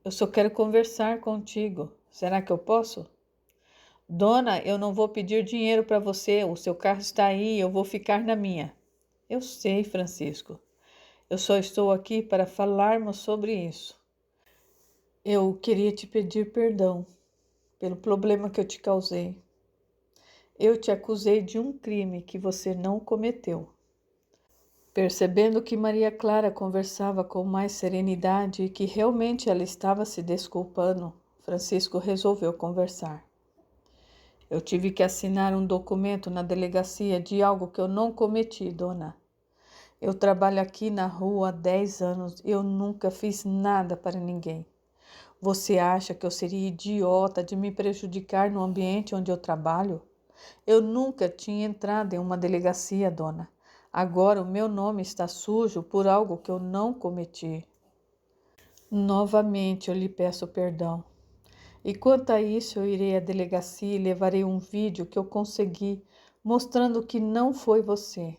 eu só quero conversar contigo. Será que eu posso? Dona, eu não vou pedir dinheiro para você. O seu carro está aí e eu vou ficar na minha. Eu sei, Francisco. Eu só estou aqui para falarmos sobre isso. Eu queria te pedir perdão pelo problema que eu te causei. Eu te acusei de um crime que você não cometeu. Percebendo que Maria Clara conversava com mais serenidade e que realmente ela estava se desculpando, Francisco resolveu conversar. Eu tive que assinar um documento na delegacia de algo que eu não cometi, dona. Eu trabalho aqui na rua há 10 anos e eu nunca fiz nada para ninguém. Você acha que eu seria idiota de me prejudicar no ambiente onde eu trabalho? Eu nunca tinha entrado em uma delegacia, dona. Agora o meu nome está sujo por algo que eu não cometi. Novamente eu lhe peço perdão. E quanto a isso, eu irei à delegacia e levarei um vídeo que eu consegui mostrando que não foi você.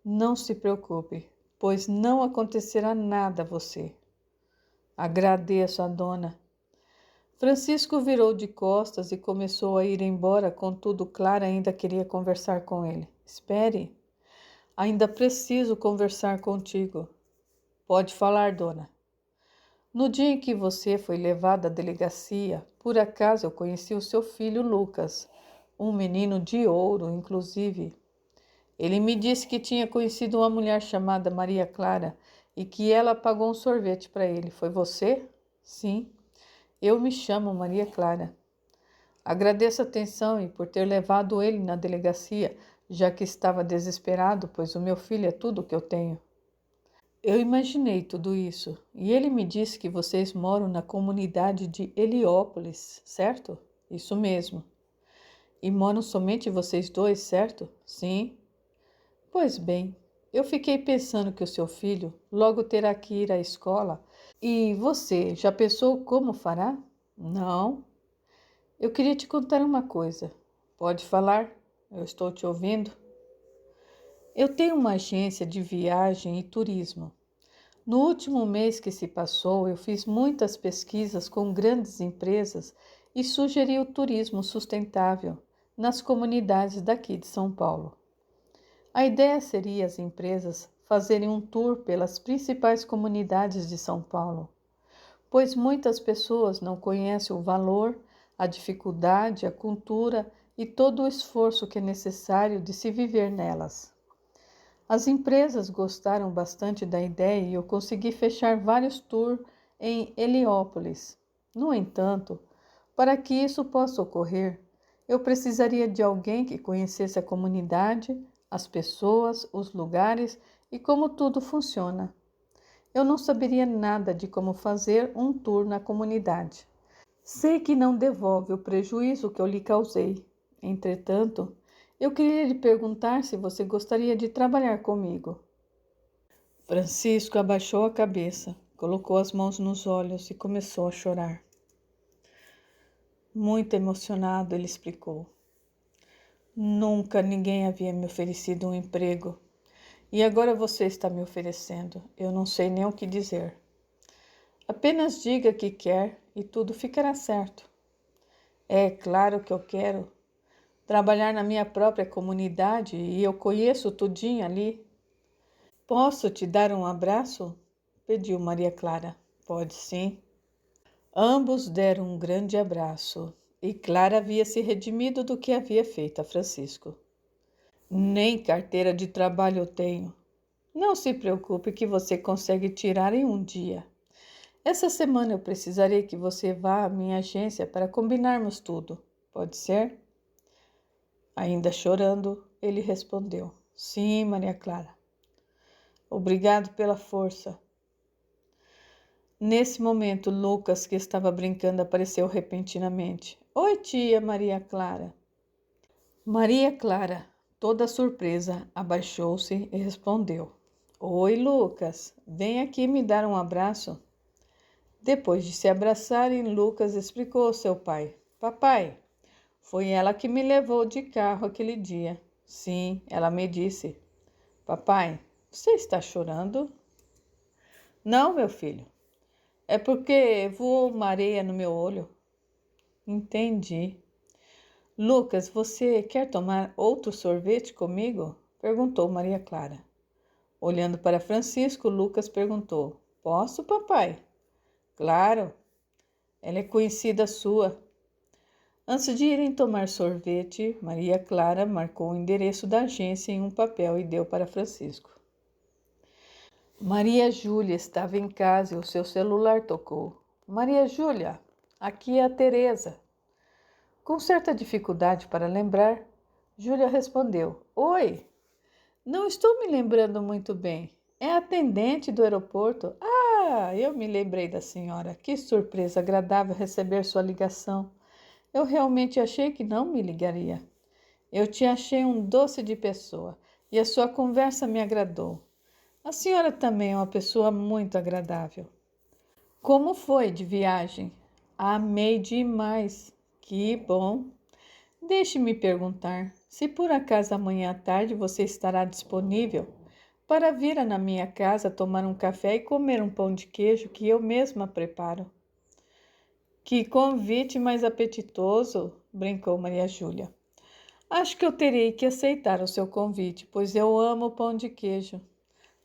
Não se preocupe, pois não acontecerá nada a você. Agradeço a dona. Francisco virou de costas e começou a ir embora, contudo Clara ainda queria conversar com ele. Espere, ainda preciso conversar contigo. Pode falar, dona. No dia em que você foi levada à delegacia, por acaso eu conheci o seu filho Lucas, um menino de ouro, inclusive. Ele me disse que tinha conhecido uma mulher chamada Maria Clara e que ela pagou um sorvete para ele. Foi você? Sim, eu me chamo Maria Clara. Agradeço a atenção e por ter levado ele na delegacia, já que estava desesperado, pois o meu filho é tudo o que eu tenho. Eu imaginei tudo isso e ele me disse que vocês moram na comunidade de Heliópolis, certo? Isso mesmo. E moram somente vocês dois, certo? Sim. Pois bem, eu fiquei pensando que o seu filho logo terá que ir à escola. E você, já pensou como fará? Não. Eu queria te contar uma coisa. Pode falar? Eu estou te ouvindo. Eu tenho uma agência de viagem e turismo. No último mês que se passou, eu fiz muitas pesquisas com grandes empresas e sugeri o turismo sustentável nas comunidades daqui de São Paulo. A ideia seria as empresas fazerem um tour pelas principais comunidades de São Paulo, pois muitas pessoas não conhecem o valor, a dificuldade, a cultura e todo o esforço que é necessário de se viver nelas. As empresas gostaram bastante da ideia e eu consegui fechar vários tours em Heliópolis. No entanto, para que isso possa ocorrer, eu precisaria de alguém que conhecesse a comunidade, as pessoas, os lugares e como tudo funciona. Eu não saberia nada de como fazer um tour na comunidade. Sei que não devolve o prejuízo que eu lhe causei. Entretanto, eu queria lhe perguntar se você gostaria de trabalhar comigo. Francisco abaixou a cabeça, colocou as mãos nos olhos e começou a chorar. Muito emocionado, ele explicou. Nunca ninguém havia me oferecido um emprego E agora você está me oferecendo. Eu não sei nem o que dizer. Apenas diga que quer e tudo ficará certo. É claro que eu quero trabalhar na minha própria comunidade e eu conheço tudinho ali. Posso te dar um abraço? Pediu Maria Clara. Pode sim. Ambos deram um grande abraço e Clara havia se redimido do que havia feito a Francisco. Nem carteira de trabalho eu tenho. Não se preocupe que você consegue tirar em um dia. Essa semana eu precisarei que você vá à minha agência para combinarmos tudo. Pode ser? Ainda chorando, ele respondeu: Sim, Maria Clara. Obrigado pela força. Nesse momento, Lucas, que estava brincando, apareceu repentinamente. Oi, tia Maria Clara. Maria Clara, toda surpresa, abaixou-se e respondeu: Oi, Lucas, vem aqui me dar um abraço. Depois de se abraçarem, Lucas explicou ao seu pai: Papai, foi ela que me levou de carro aquele dia. Sim, ela me disse. Papai, você está chorando? Não, meu filho. É porque voou uma areia no meu olho. Entendi. Lucas, você quer tomar outro sorvete comigo? Perguntou Maria Clara. Olhando para Francisco, Lucas perguntou: Posso, papai? Claro, ela é conhecida sua. Antes de irem tomar sorvete, Maria Clara marcou o endereço da agência em um papel e deu para Francisco. Maria Júlia estava em casa e o seu celular tocou. Maria Júlia, aqui é a Teresa. Com certa dificuldade para lembrar, Júlia respondeu: Oi, não estou me lembrando muito bem. É a atendente do aeroporto? Ah, eu me lembrei da senhora. Que surpresa agradável receber sua ligação. Eu realmente achei que não me ligaria. Eu te achei um doce de pessoa e a sua conversa me agradou. A senhora também é uma pessoa muito agradável. Como foi de viagem? Amei demais. Que bom. Deixe-me perguntar, se por acaso amanhã à tarde você estará disponível para vir na minha casa tomar um café e comer um pão de queijo que eu mesma preparo. Que convite mais apetitoso, brincou Maria Júlia. Acho que eu terei que aceitar o seu convite, pois eu amo pão de queijo.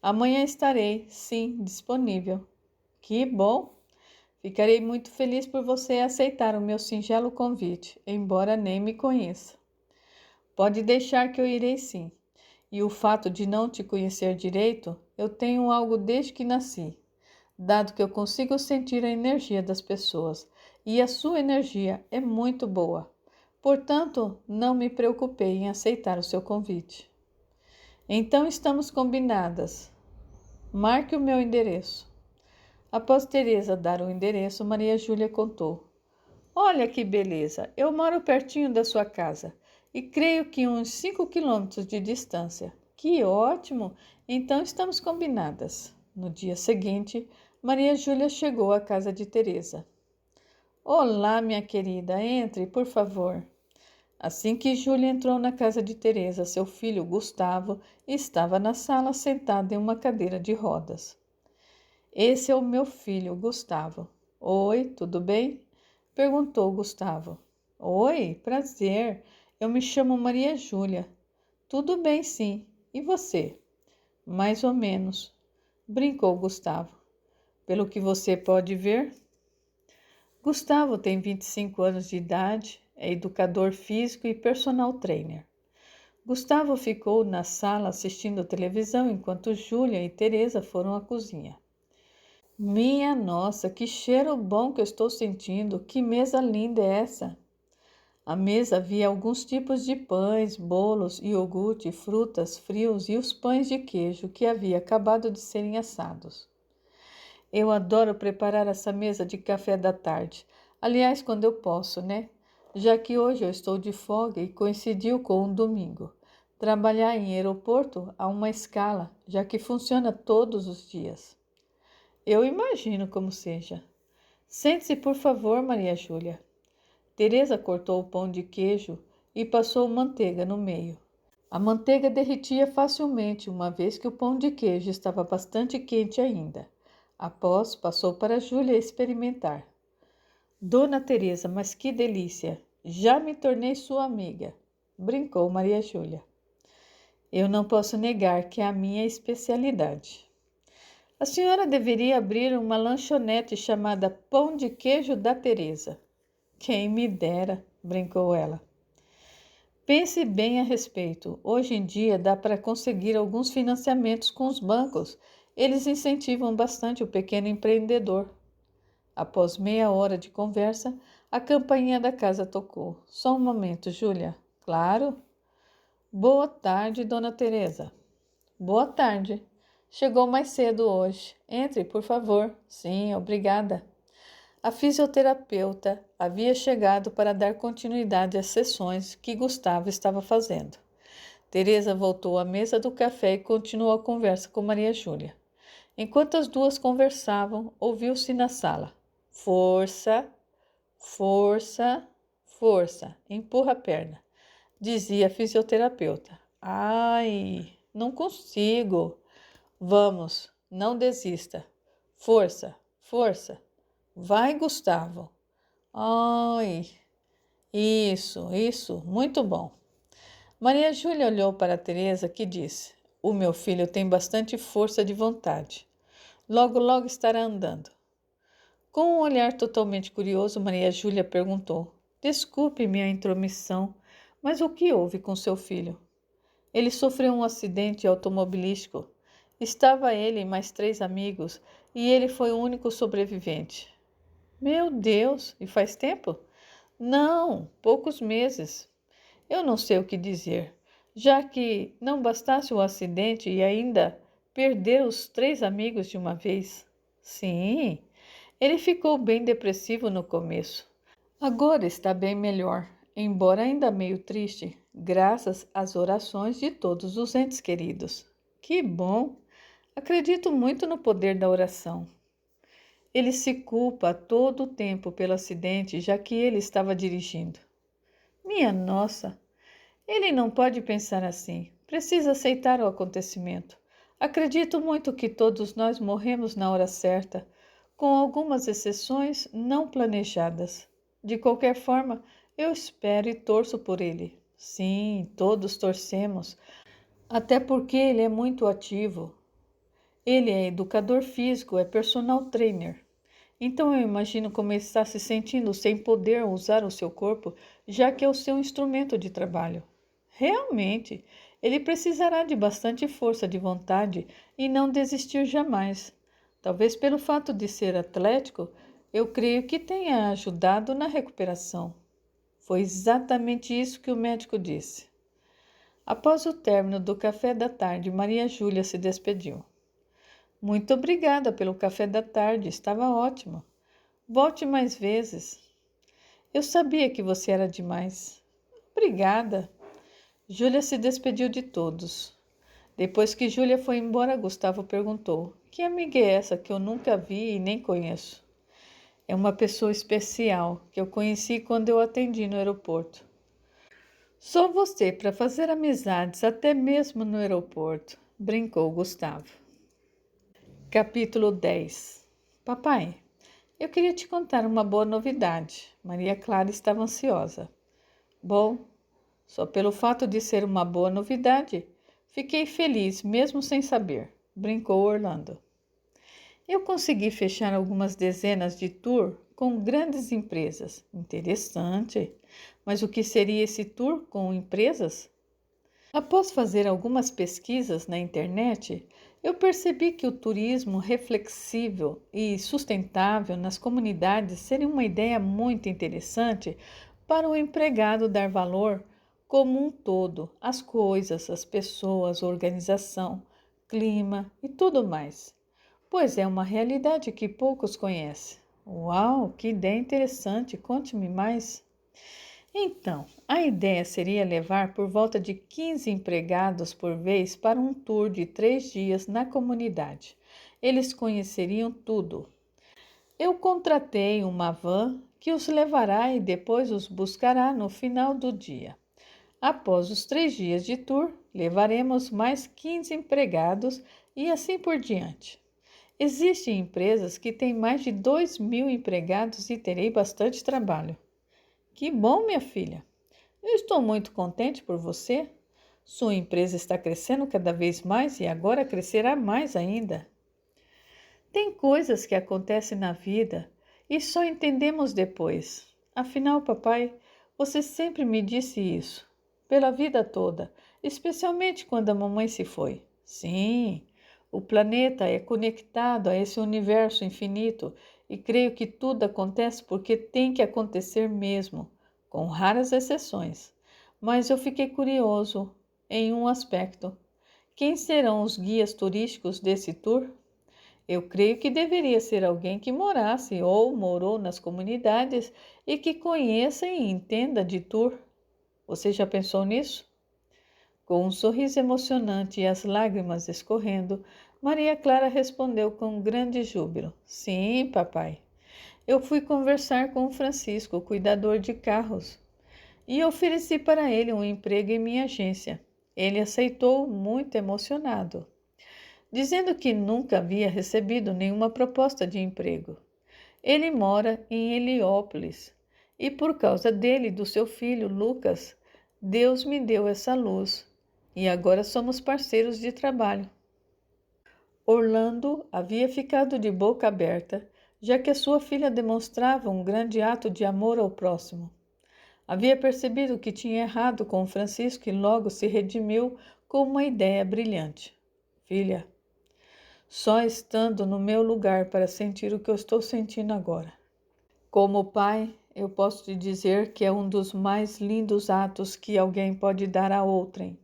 Amanhã estarei, sim, disponível. Que bom! Ficarei muito feliz por você aceitar o meu singelo convite, embora nem me conheça. Pode deixar que eu irei sim. E o fato de não te conhecer direito, eu tenho algo desde que nasci, dado que eu consigo sentir a energia das pessoas, e a sua energia é muito boa. Portanto, não me preocupei em aceitar o seu convite. Então estamos combinadas. Marque o meu endereço. Após Teresa dar o endereço, Maria Júlia contou. Olha que beleza, eu moro pertinho da sua casa e creio que uns 5 quilômetros de distância. Que ótimo! Então estamos combinadas. No dia seguinte, Maria Júlia chegou à casa de Teresa. Olá, minha querida, entre, por favor. Assim que Júlia entrou na casa de Teresa, seu filho Gustavo estava na sala sentado em uma cadeira de rodas. Esse é o meu filho, Gustavo. Oi, tudo bem? Perguntou Gustavo. Oi, prazer. Eu me chamo Maria Júlia. Tudo bem, sim. E você? Mais ou menos, brincou Gustavo. Pelo que você pode ver, Gustavo tem 25 anos de idade, é educador físico e personal trainer. Gustavo ficou na sala assistindo televisão enquanto Júlia e Teresa foram à cozinha. Minha nossa, que cheiro bom que eu estou sentindo! Que mesa linda é essa? À mesa havia alguns tipos de pães, bolos, iogurte, frutas, frios e os pães de queijo que havia acabado de serem assados. Eu adoro preparar essa mesa de café da tarde. Aliás, quando eu posso, né? Já que hoje eu estou de folga e coincidiu com um domingo. Trabalhar em aeroporto há uma escala, já que funciona todos os dias. Eu imagino como seja. Sente-se, por favor, Maria Júlia. Teresa cortou o pão de queijo e passou manteiga no meio. A manteiga derretia facilmente, uma vez que o pão de queijo estava bastante quente ainda. Após, passou para Júlia experimentar. Dona Teresa, mas que delícia! Já me tornei sua amiga, brincou Maria Júlia. Eu não posso negar que é a minha especialidade. A senhora deveria abrir uma lanchonete chamada Pão de Queijo da Teresa. Quem me dera, brincou ela. Pense bem a respeito. Hoje em dia dá para conseguir alguns financiamentos com os bancos. Eles incentivam bastante o pequeno empreendedor. Após meia hora de conversa, a campainha da casa tocou. Só um momento, Júlia. Claro. Boa tarde, Dona Teresa. Boa tarde. Chegou mais cedo hoje. Entre, por favor. Sim, obrigada. A fisioterapeuta havia chegado para dar continuidade às sessões que Gustavo estava fazendo. Teresa voltou à mesa do café e continuou a conversa com Maria Júlia. Enquanto as duas conversavam, ouviu-se na sala: Força, força, força, empurra a perna, dizia a fisioterapeuta. Ai, não consigo. Vamos, não desista. Força, força. Vai, Gustavo. Ai, isso, muito bom. Maria Júlia olhou para Teresa, que disse: O meu filho tem bastante força de vontade. Logo, logo estará andando. Com um olhar totalmente curioso, Maria Júlia perguntou: Desculpe minha intromissão, mas o que houve com seu filho? Ele sofreu um acidente automobilístico. Estava ele e mais 3 amigos, e ele foi o único sobrevivente. Meu Deus, e faz tempo? Não, poucos meses. Eu não sei o que dizer, já que não bastasse o acidente e ainda perder os 3 amigos de uma vez. Sim, ele ficou bem depressivo no começo. Agora está bem melhor, embora ainda meio triste, graças às orações de todos os entes queridos. Que bom! Acredito muito no poder da oração. Ele se culpa todo o tempo pelo acidente, já que ele estava dirigindo. Minha nossa, ele não pode pensar assim. Precisa aceitar o acontecimento. Acredito muito que todos nós morremos na hora certa, com algumas exceções não planejadas. De qualquer forma, eu espero e torço por ele. Sim, todos torcemos, até porque ele é muito ativo. Ele é educador físico, é personal trainer. Então eu imagino como ele está se sentindo sem poder usar o seu corpo, já que é o seu instrumento de trabalho. Realmente, ele precisará de bastante força de vontade e não desistir jamais. Talvez pelo fato de ser atlético, eu creio que tenha ajudado na recuperação. Foi exatamente isso que o médico disse. Após o término do café da tarde, Maria Júlia se despediu. Muito obrigada pelo café da tarde, estava ótimo. Volte mais vezes. Eu sabia que você era demais. Obrigada. Júlia se despediu de todos. Depois que Júlia foi embora, Gustavo perguntou: Que amiga é essa que eu nunca vi e nem conheço? É uma pessoa especial que eu conheci quando eu atendi no aeroporto. Só você para fazer amizades até mesmo no aeroporto, brincou Gustavo. Capítulo 10. Papai, eu queria te contar uma boa novidade. Maria Clara estava ansiosa. Bom, só pelo fato de ser uma boa novidade, fiquei feliz mesmo sem saber, brincou Orlando. Eu consegui fechar algumas dezenas de tour com grandes empresas. Interessante. Mas o que seria esse tour com empresas? Após fazer algumas pesquisas na internet, eu percebi que o turismo reflexível e sustentável nas comunidades seria uma ideia muito interessante para o empregado dar valor como um todo às coisas, às pessoas, organização, clima e tudo mais, pois é uma realidade que poucos conhecem. Uau, que ideia interessante! Conte-me mais. Então, a ideia seria levar por volta de 15 empregados por vez para um tour de 3 dias na comunidade. Eles conheceriam tudo. Eu contratei uma van que os levará e depois os buscará no final do dia. Após os 3 dias de tour, levaremos mais 15 empregados e assim por diante. Existem empresas que têm mais de 2.000 empregados e terei bastante trabalho. Que bom, minha filha! Eu estou muito contente por você. Sua empresa está crescendo cada vez mais e agora crescerá mais ainda. Tem coisas que acontecem na vida e só entendemos depois. Afinal, papai, você sempre me disse isso, pela vida toda, especialmente quando a mamãe se foi. Sim, o planeta é conectado a esse universo infinito e creio que tudo acontece porque tem que acontecer mesmo, com raras exceções. Mas eu fiquei curioso em um aspecto. Quem serão os guias turísticos desse tour? Eu creio que deveria ser alguém que morasse ou morou nas comunidades e que conheça e entenda de tour. Você já pensou nisso? Com um sorriso emocionante e as lágrimas escorrendo, Maria Clara respondeu com grande júbilo: Sim, papai. Eu fui conversar com o Francisco, o cuidador de carros, e ofereci para ele um emprego em minha agência. Ele aceitou muito emocionado, dizendo que nunca havia recebido nenhuma proposta de emprego. Ele mora em Heliópolis e por causa dele e do seu filho Lucas, Deus me deu essa luz e agora somos parceiros de trabalho. Orlando havia ficado de boca aberta, já que a sua filha demonstrava um grande ato de amor ao próximo. Havia percebido que tinha errado com Francisco e logo se redimiu com uma ideia brilhante. Filha, só estando no meu lugar para sentir o que eu estou sentindo agora. Como pai, eu posso te dizer que é um dos mais lindos atos que alguém pode dar a outrem.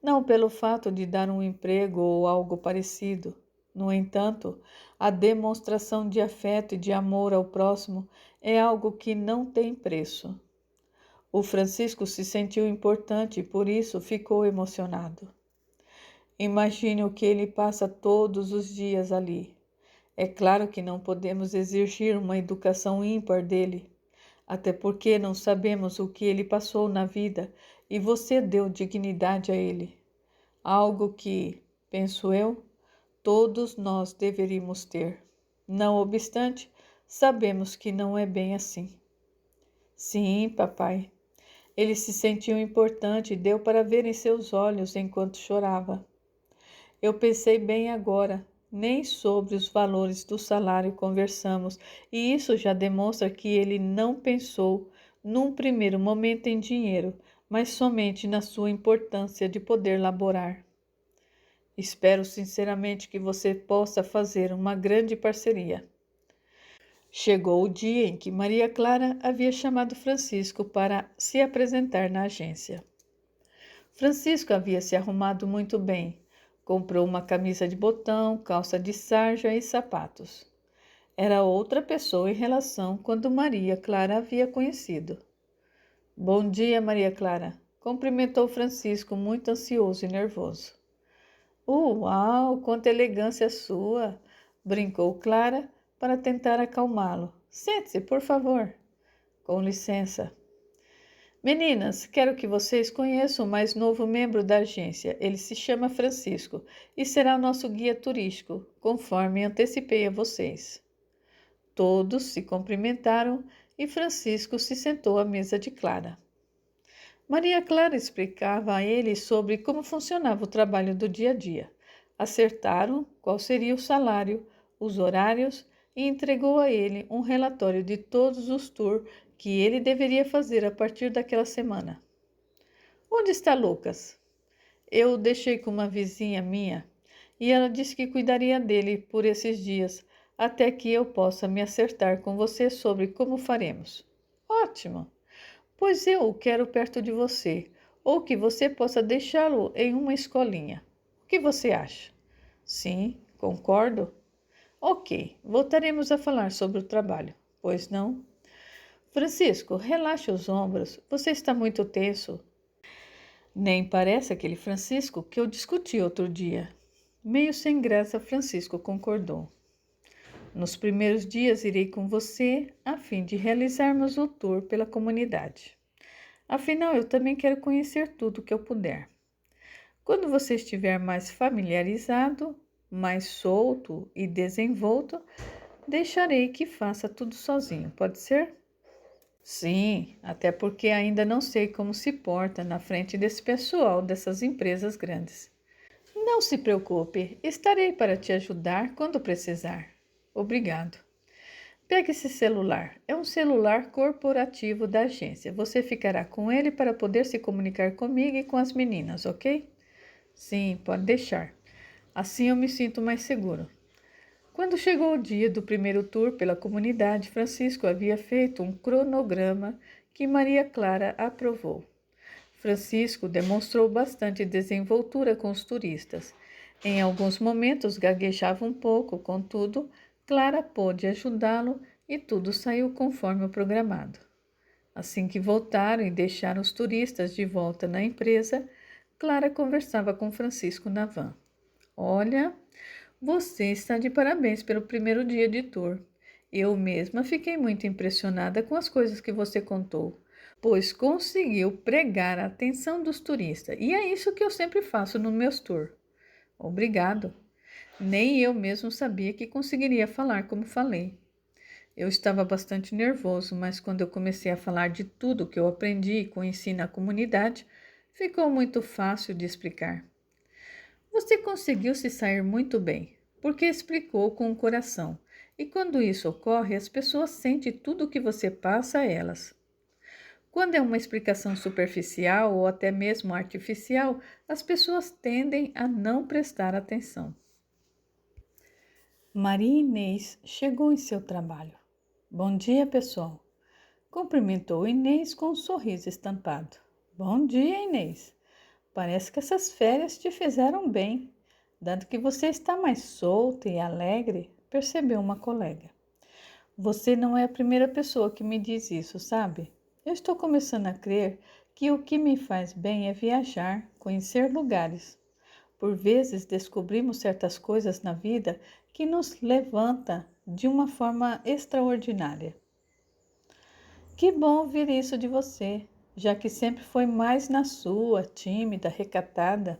Não pelo fato de dar um emprego ou algo parecido. No entanto, a demonstração de afeto e de amor ao próximo é algo que não tem preço. O Francisco se sentiu importante e por isso ficou emocionado. Imagine o que ele passa todos os dias ali. É claro que não podemos exigir uma educação ímpar dele, até porque não sabemos o que ele passou na vida e você deu dignidade a ele. Algo que, penso eu, todos nós deveríamos ter. Não obstante, sabemos que não é bem assim. Sim, papai. Ele se sentiu importante e deu para ver em seus olhos enquanto chorava. Eu pensei bem agora, nem sobre os valores do salário conversamos, e isso já demonstra que ele não pensou, num primeiro momento, em dinheiro, mas somente na sua importância de poder laborar. Espero sinceramente que você possa fazer uma grande parceria. Chegou o dia em que Maria Clara havia chamado Francisco para se apresentar na agência. Francisco havia se arrumado muito bem. Comprou uma camisa de botão, calça de sarja e sapatos. Era outra pessoa em relação quando Maria Clara havia conhecido. Bom dia, Maria Clara, cumprimentou Francisco, muito ansioso e nervoso. Uau, quanta elegância sua! Brincou Clara para tentar acalmá-lo. Sente-se, por favor. Com licença. Meninas, quero que vocês conheçam o mais novo membro da agência. Ele se chama Francisco e será nosso guia turístico, conforme antecipei a vocês. Todos se cumprimentaram e Francisco se sentou à mesa de Clara. Maria Clara explicava a ele sobre como funcionava o trabalho do dia a dia. Acertaram qual seria o salário, os horários e entregou a ele um relatório de todos os tours que ele deveria fazer a partir daquela semana. Onde está Lucas? Eu o deixei com uma vizinha minha e ela disse que cuidaria dele por esses dias, até que eu possa me acertar com você sobre como faremos. Ótimo! Pois eu o quero perto de você, ou que você possa deixá-lo em uma escolinha. O que você acha? Sim, concordo. Ok, voltaremos a falar sobre o trabalho, pois não? Francisco, relaxe os ombros. Você está muito tenso. Nem parece aquele Francisco que eu discuti outro dia. Meio sem graça, Francisco concordou. Nos primeiros dias irei com você a fim de realizarmos o tour pela comunidade. Afinal, eu também quero conhecer tudo que eu puder. Quando você estiver mais familiarizado, mais solto e desenvolto, deixarei que faça tudo sozinho, pode ser? Sim, até porque ainda não sei como se porta na frente desse pessoal dessas empresas grandes. Não se preocupe, estarei para te ajudar quando precisar. Obrigado. Pegue esse celular. É um celular corporativo da agência. Você ficará com ele para poder se comunicar comigo e com as meninas, ok? Sim, pode deixar. Assim eu me sinto mais seguro. Quando chegou o dia do primeiro tour pela comunidade, Francisco havia feito um cronograma que Maria Clara aprovou. Francisco demonstrou bastante desenvoltura com os turistas. Em alguns momentos gaguejava um pouco, contudo, Clara pôde ajudá-lo e tudo saiu conforme o programado. Assim que voltaram e deixaram os turistas de volta na empresa, Clara conversava com Francisco na van. Olha, você está de parabéns pelo primeiro dia de tour. Eu mesma fiquei muito impressionada com as coisas que você contou, pois conseguiu pregar a atenção dos turistas. E é isso que eu sempre faço nos meus tours. Obrigado. Nem eu mesmo sabia que conseguiria falar como falei. Eu estava bastante nervoso, mas quando eu comecei a falar de tudo que eu aprendi e conheci na comunidade, ficou muito fácil de explicar. Você conseguiu se sair muito bem, porque explicou com o coração. E quando isso ocorre, as pessoas sentem tudo o que você passa a elas. Quando é uma explicação superficial ou até mesmo artificial, as pessoas tendem a não prestar atenção. Maria Inês chegou em seu trabalho. Bom dia, pessoal. Cumprimentou Inês com um sorriso estampado. Bom dia, Inês. Parece que essas férias te fizeram bem, dado que você está mais solta e alegre, percebeu uma colega. Você não é a primeira pessoa que me diz isso, sabe? Eu estou começando a crer que o que me faz bem é viajar, conhecer lugares. Por vezes descobrimos certas coisas na vida que nos levanta de uma forma extraordinária. Que bom ouvir isso de você, já que sempre foi mais na sua, tímida, recatada.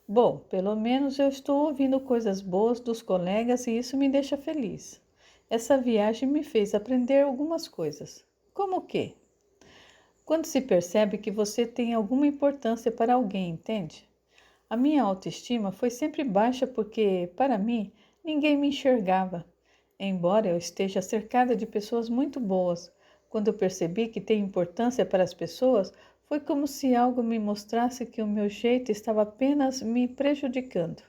Bom, pelo menos eu estou ouvindo coisas boas dos colegas e isso me deixa feliz. Essa viagem me fez aprender algumas coisas. Como o quê? Quando se percebe que você tem alguma importância para alguém, entende? A minha autoestima foi sempre baixa porque, para mim, ninguém me enxergava. Embora eu esteja cercada de pessoas muito boas, quando eu percebi que tenho importância para as pessoas, foi como se algo me mostrasse que o meu jeito estava apenas me prejudicando.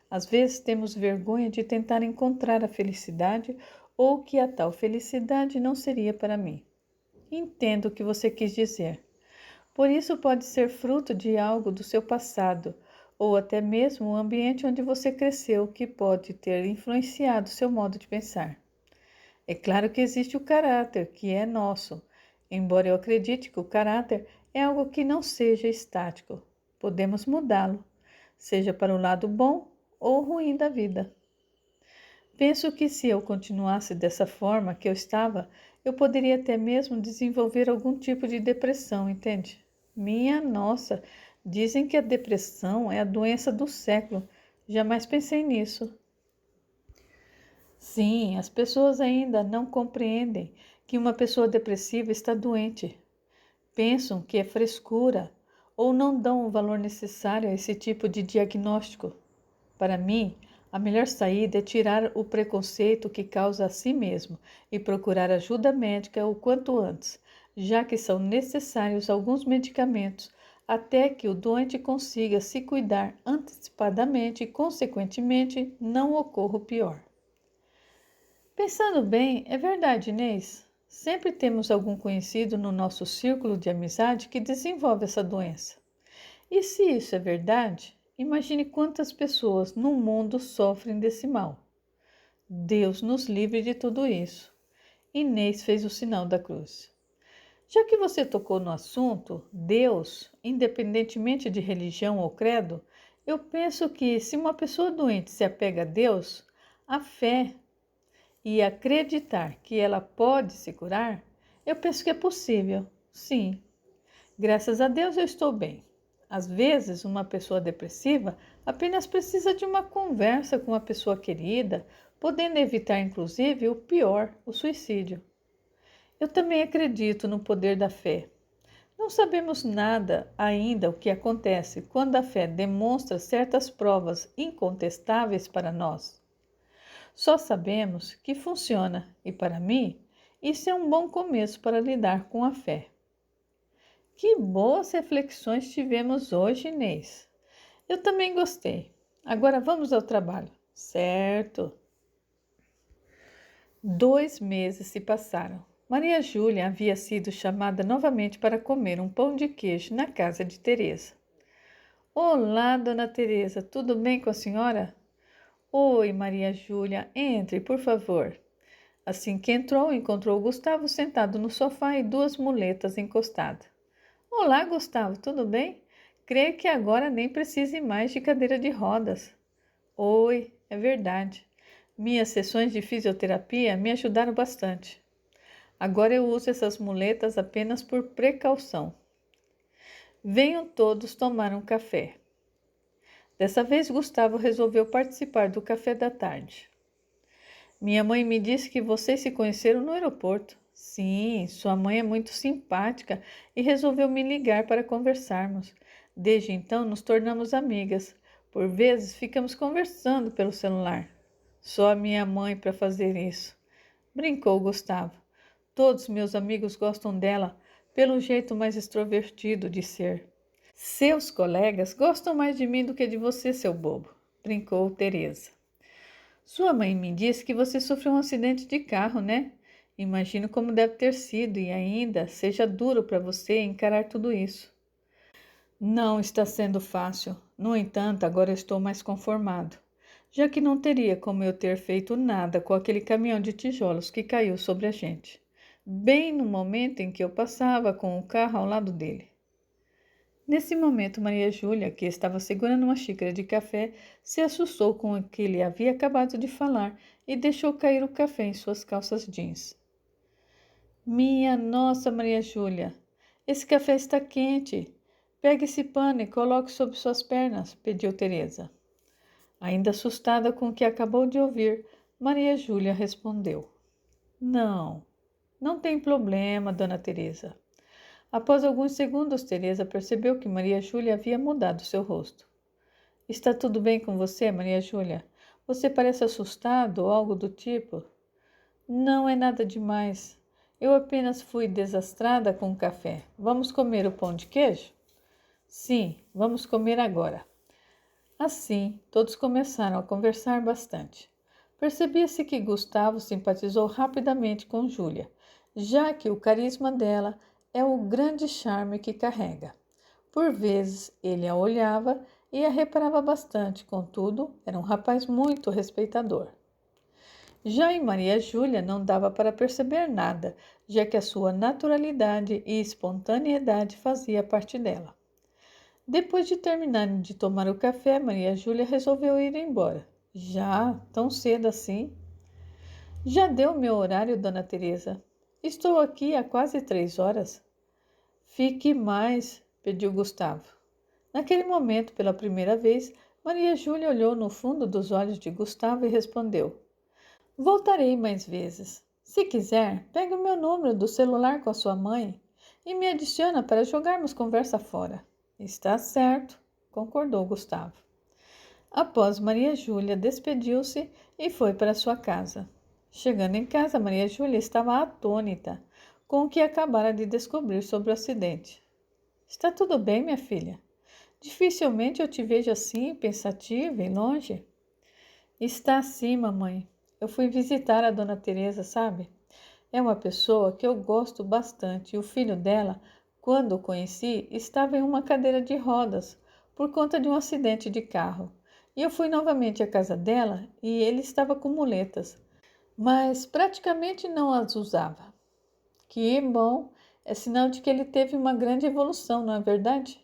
Às vezes temos vergonha de tentar encontrar a felicidade ou que a tal felicidade não seria para mim. Entendo o que você quis dizer. Por isso pode ser fruto de algo do seu passado, ou até mesmo o ambiente onde você cresceu que pode ter influenciado seu modo de pensar. É claro que existe o caráter, que é nosso, embora eu acredite que o caráter é algo que não seja estático. Podemos mudá-lo, seja para o lado bom ou ruim da vida. Penso que se eu continuasse dessa forma que eu estava, eu poderia até mesmo desenvolver algum tipo de depressão, entende? Minha nossa, dizem que a depressão é a doença do século. Jamais pensei nisso. Sim, as pessoas ainda não compreendem que uma pessoa depressiva está doente. Pensam que é frescura ou não dão o valor necessário a esse tipo de diagnóstico. Para mim, a melhor saída é tirar o preconceito que causa a si mesmo e procurar ajuda médica o quanto antes, já que são necessários alguns medicamentos até que o doente consiga se cuidar antecipadamente e, consequentemente, não ocorra o pior. Pensando bem, é verdade, Inês. Sempre temos algum conhecido no nosso círculo de amizade que desenvolve essa doença. E se isso é verdade, imagine quantas pessoas no mundo sofrem desse mal. Deus nos livre de tudo isso. Inês fez o sinal da cruz. Já que você tocou no assunto, Deus, independentemente de religião ou credo, eu penso que se uma pessoa doente se apega a Deus, a fé e acreditar que ela pode se curar, eu penso que é possível, sim. Graças a Deus eu estou bem. Às vezes, uma pessoa depressiva apenas precisa de uma conversa com uma pessoa querida, podendo evitar inclusive o pior, o suicídio. Eu também acredito no poder da fé. Não sabemos nada ainda o que acontece quando a fé demonstra certas provas incontestáveis para nós. Só sabemos que funciona e, para mim, isso é um bom começo para lidar com a fé. Que boas reflexões tivemos hoje, Inês. Eu também gostei. Agora vamos ao trabalho. Certo. 2 meses se passaram. Maria Júlia havia sido chamada novamente para comer um pão de queijo na casa de Teresa. Olá, dona Teresa, tudo bem com a senhora? Oi, Maria Júlia, entre, por favor. Assim que entrou, encontrou Gustavo sentado no sofá e 2 muletas encostadas. Olá, Gustavo, tudo bem? Creio que agora nem precise mais de cadeira de rodas. Oi, é verdade. Minhas sessões de fisioterapia me ajudaram bastante. Agora eu uso essas muletas apenas por precaução. Venham todos tomar um café. Dessa vez, Gustavo resolveu participar do café da tarde. Minha mãe me disse que vocês se conheceram no aeroporto. Sim, sua mãe é muito simpática e resolveu me ligar para conversarmos. Desde então, nos tornamos amigas. Por vezes, ficamos conversando pelo celular. Só a minha mãe para fazer isso. Brincou Gustavo. Todos meus amigos gostam dela pelo jeito mais extrovertido de ser. Seus colegas gostam mais de mim do que de você, seu bobo. Brincou Teresa. Sua mãe me disse que você sofreu um acidente de carro, né? Imagino como deve ter sido e ainda seja duro para você encarar tudo isso. Não está sendo fácil. No entanto, agora estou mais conformado, já que não teria como eu ter feito nada com aquele caminhão de tijolos que caiu sobre a gente, bem no momento em que eu passava com o carro ao lado dele. Nesse momento, Maria Júlia, que estava segurando uma xícara de café, se assustou com o que ele havia acabado de falar e deixou cair o café em suas calças jeans. Minha nossa, Maria Júlia, esse café está quente. Pegue esse pano e coloque sobre suas pernas, pediu Teresa. Ainda assustada com o que acabou de ouvir, Maria Júlia respondeu. Não, não tem problema, dona Teresa. Após alguns segundos, Teresa percebeu que Maria Júlia havia mudado seu rosto. Está tudo bem com você, Maria Júlia? Você parece assustado ou algo do tipo? Não é nada demais. Eu apenas fui desastrada com o café. Vamos comer o pão de queijo? Sim, vamos comer agora. Assim, todos começaram a conversar bastante. Percebia-se que Gustavo simpatizou rapidamente com Júlia, já que o carisma dela é o grande charme que carrega. Por vezes, ele a olhava e a reparava bastante, contudo, era um rapaz muito respeitador. Já em Maria Júlia não dava para perceber nada, já que a sua naturalidade e espontaneidade fazia parte dela. Depois de terminarem de tomar o café, Maria Júlia resolveu ir embora. Já? Tão cedo assim? Já deu meu horário, dona Teresa. Estou aqui há quase 3 horas. Fique mais, pediu Gustavo. Naquele momento, pela primeira vez, Maria Júlia olhou no fundo dos olhos de Gustavo e respondeu. Voltarei mais vezes. Se quiser, pegue o meu número do celular com a sua mãe e me adiciona para jogarmos conversa fora. Está certo, concordou Gustavo. Após Maria Júlia, despediu-se e foi para sua casa. Chegando em casa, Maria Júlia estava atônita com o que acabara de descobrir sobre o acidente. Está tudo bem, minha filha? Dificilmente eu te vejo assim, pensativa e longe. Está sim, mamãe. Eu fui visitar a dona Teresa, sabe? É uma pessoa que eu gosto bastante e o filho dela, quando o conheci, estava em uma cadeira de rodas por conta de um acidente de carro. E eu fui novamente à casa dela e ele estava com muletas, mas praticamente não as usava. Que bom! É sinal de que ele teve uma grande evolução, não é verdade?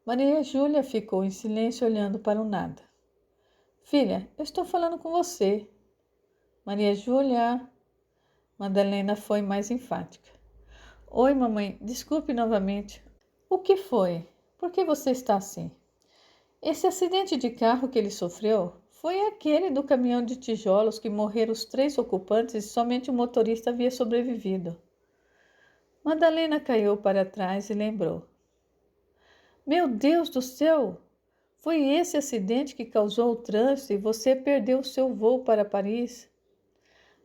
Maria Júlia ficou em silêncio olhando para o nada. Filha, eu estou falando com você. Maria Júlia. Madalena foi mais enfática. Oi, mamãe, desculpe novamente. O que foi? Por que você está assim? Esse acidente de carro que ele sofreu foi aquele do caminhão de tijolos que morreram os 3 ocupantes e somente o motorista havia sobrevivido. Madalena caiu para trás e lembrou. Meu Deus do céu! Foi esse acidente que causou o trânsito e você perdeu o seu voo para Paris?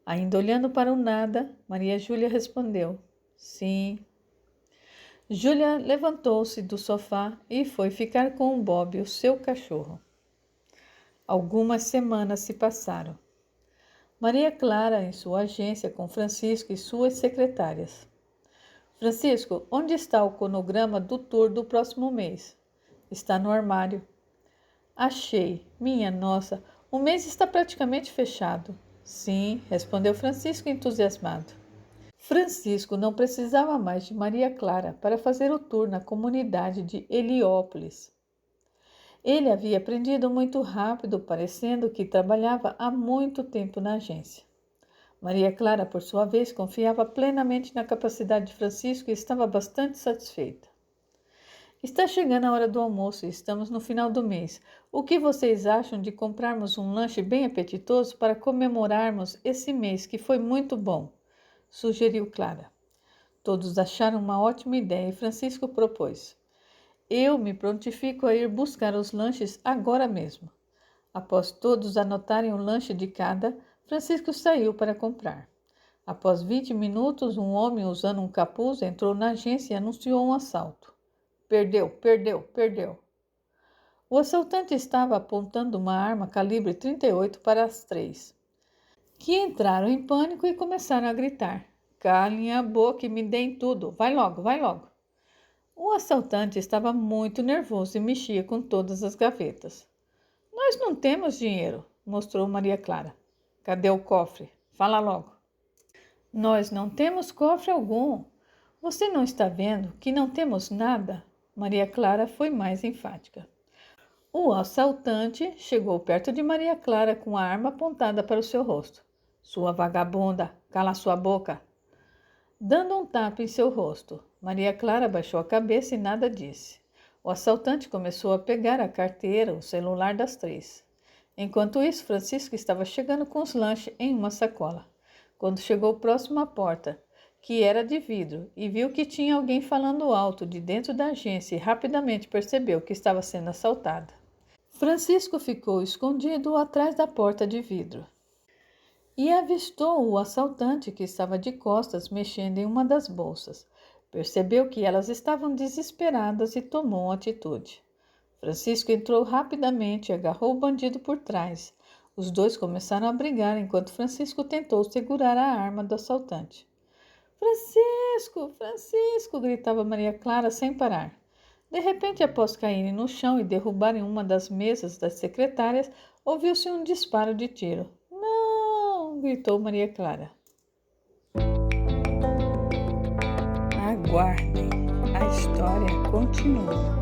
Ainda olhando para o nada, Maria Júlia respondeu. Sim. Júlia levantou-se do sofá e foi ficar com o Bob, o seu cachorro. Algumas semanas se passaram. Maria Clara em sua agência com Francisco e suas secretárias. Francisco, onde está o cronograma do tour do próximo mês? Está no armário. Achei. Minha nossa, o mês está praticamente fechado. Sim, respondeu Francisco entusiasmado. Francisco não precisava mais de Maria Clara para fazer o tour na comunidade de Heliópolis. Ele havia aprendido muito rápido, parecendo que trabalhava há muito tempo na agência. Maria Clara, por sua vez, confiava plenamente na capacidade de Francisco e estava bastante satisfeita. Está chegando a hora do almoço e estamos no final do mês. O que vocês acham de comprarmos um lanche bem apetitoso para comemorarmos esse mês que foi muito bom? Sugeriu Clara. Todos acharam uma ótima ideia e Francisco propôs. Eu me prontifico a ir buscar os lanches agora mesmo. Após todos anotarem o lanche de cada, Francisco saiu para comprar. Após 20 minutos, um homem usando um capuz entrou na agência e anunciou um assalto. Perdeu, perdeu, perdeu. O assaltante estava apontando uma arma calibre 38 para as 3, que entraram em pânico e começaram a gritar. Calem a boca e me deem tudo. Vai logo, vai logo. O assaltante estava muito nervoso e mexia com todas as gavetas. Nós não temos dinheiro, mostrou Maria Clara. Cadê o cofre? Fala logo. Nós não temos cofre algum. Você não está vendo que não temos nada? Maria Clara foi mais enfática. O assaltante chegou perto de Maria Clara com a arma apontada para o seu rosto. Sua vagabunda, cala sua boca. Dando um tapa em seu rosto, Maria Clara baixou a cabeça e nada disse. O assaltante começou a pegar a carteira, o celular das 3. Enquanto isso, Francisco estava chegando com os lanches em uma sacola. Quando chegou próximo à porta, que era de vidro, e viu que tinha alguém falando alto de dentro da agência e rapidamente percebeu que estava sendo assaltada. Francisco ficou escondido atrás da porta de vidro e avistou o assaltante que estava de costas mexendo em uma das bolsas. Percebeu que elas estavam desesperadas e tomou atitude. Francisco entrou rapidamente e agarrou o bandido por trás. Os dois começaram a brigar enquanto Francisco tentou segurar a arma do assaltante. Francisco, Francisco, gritava Maria Clara sem parar. De repente, após caírem no chão e derrubarem uma das mesas das secretárias, ouviu-se um disparo de tiro. Não, gritou Maria Clara. Aguardem, a história continua.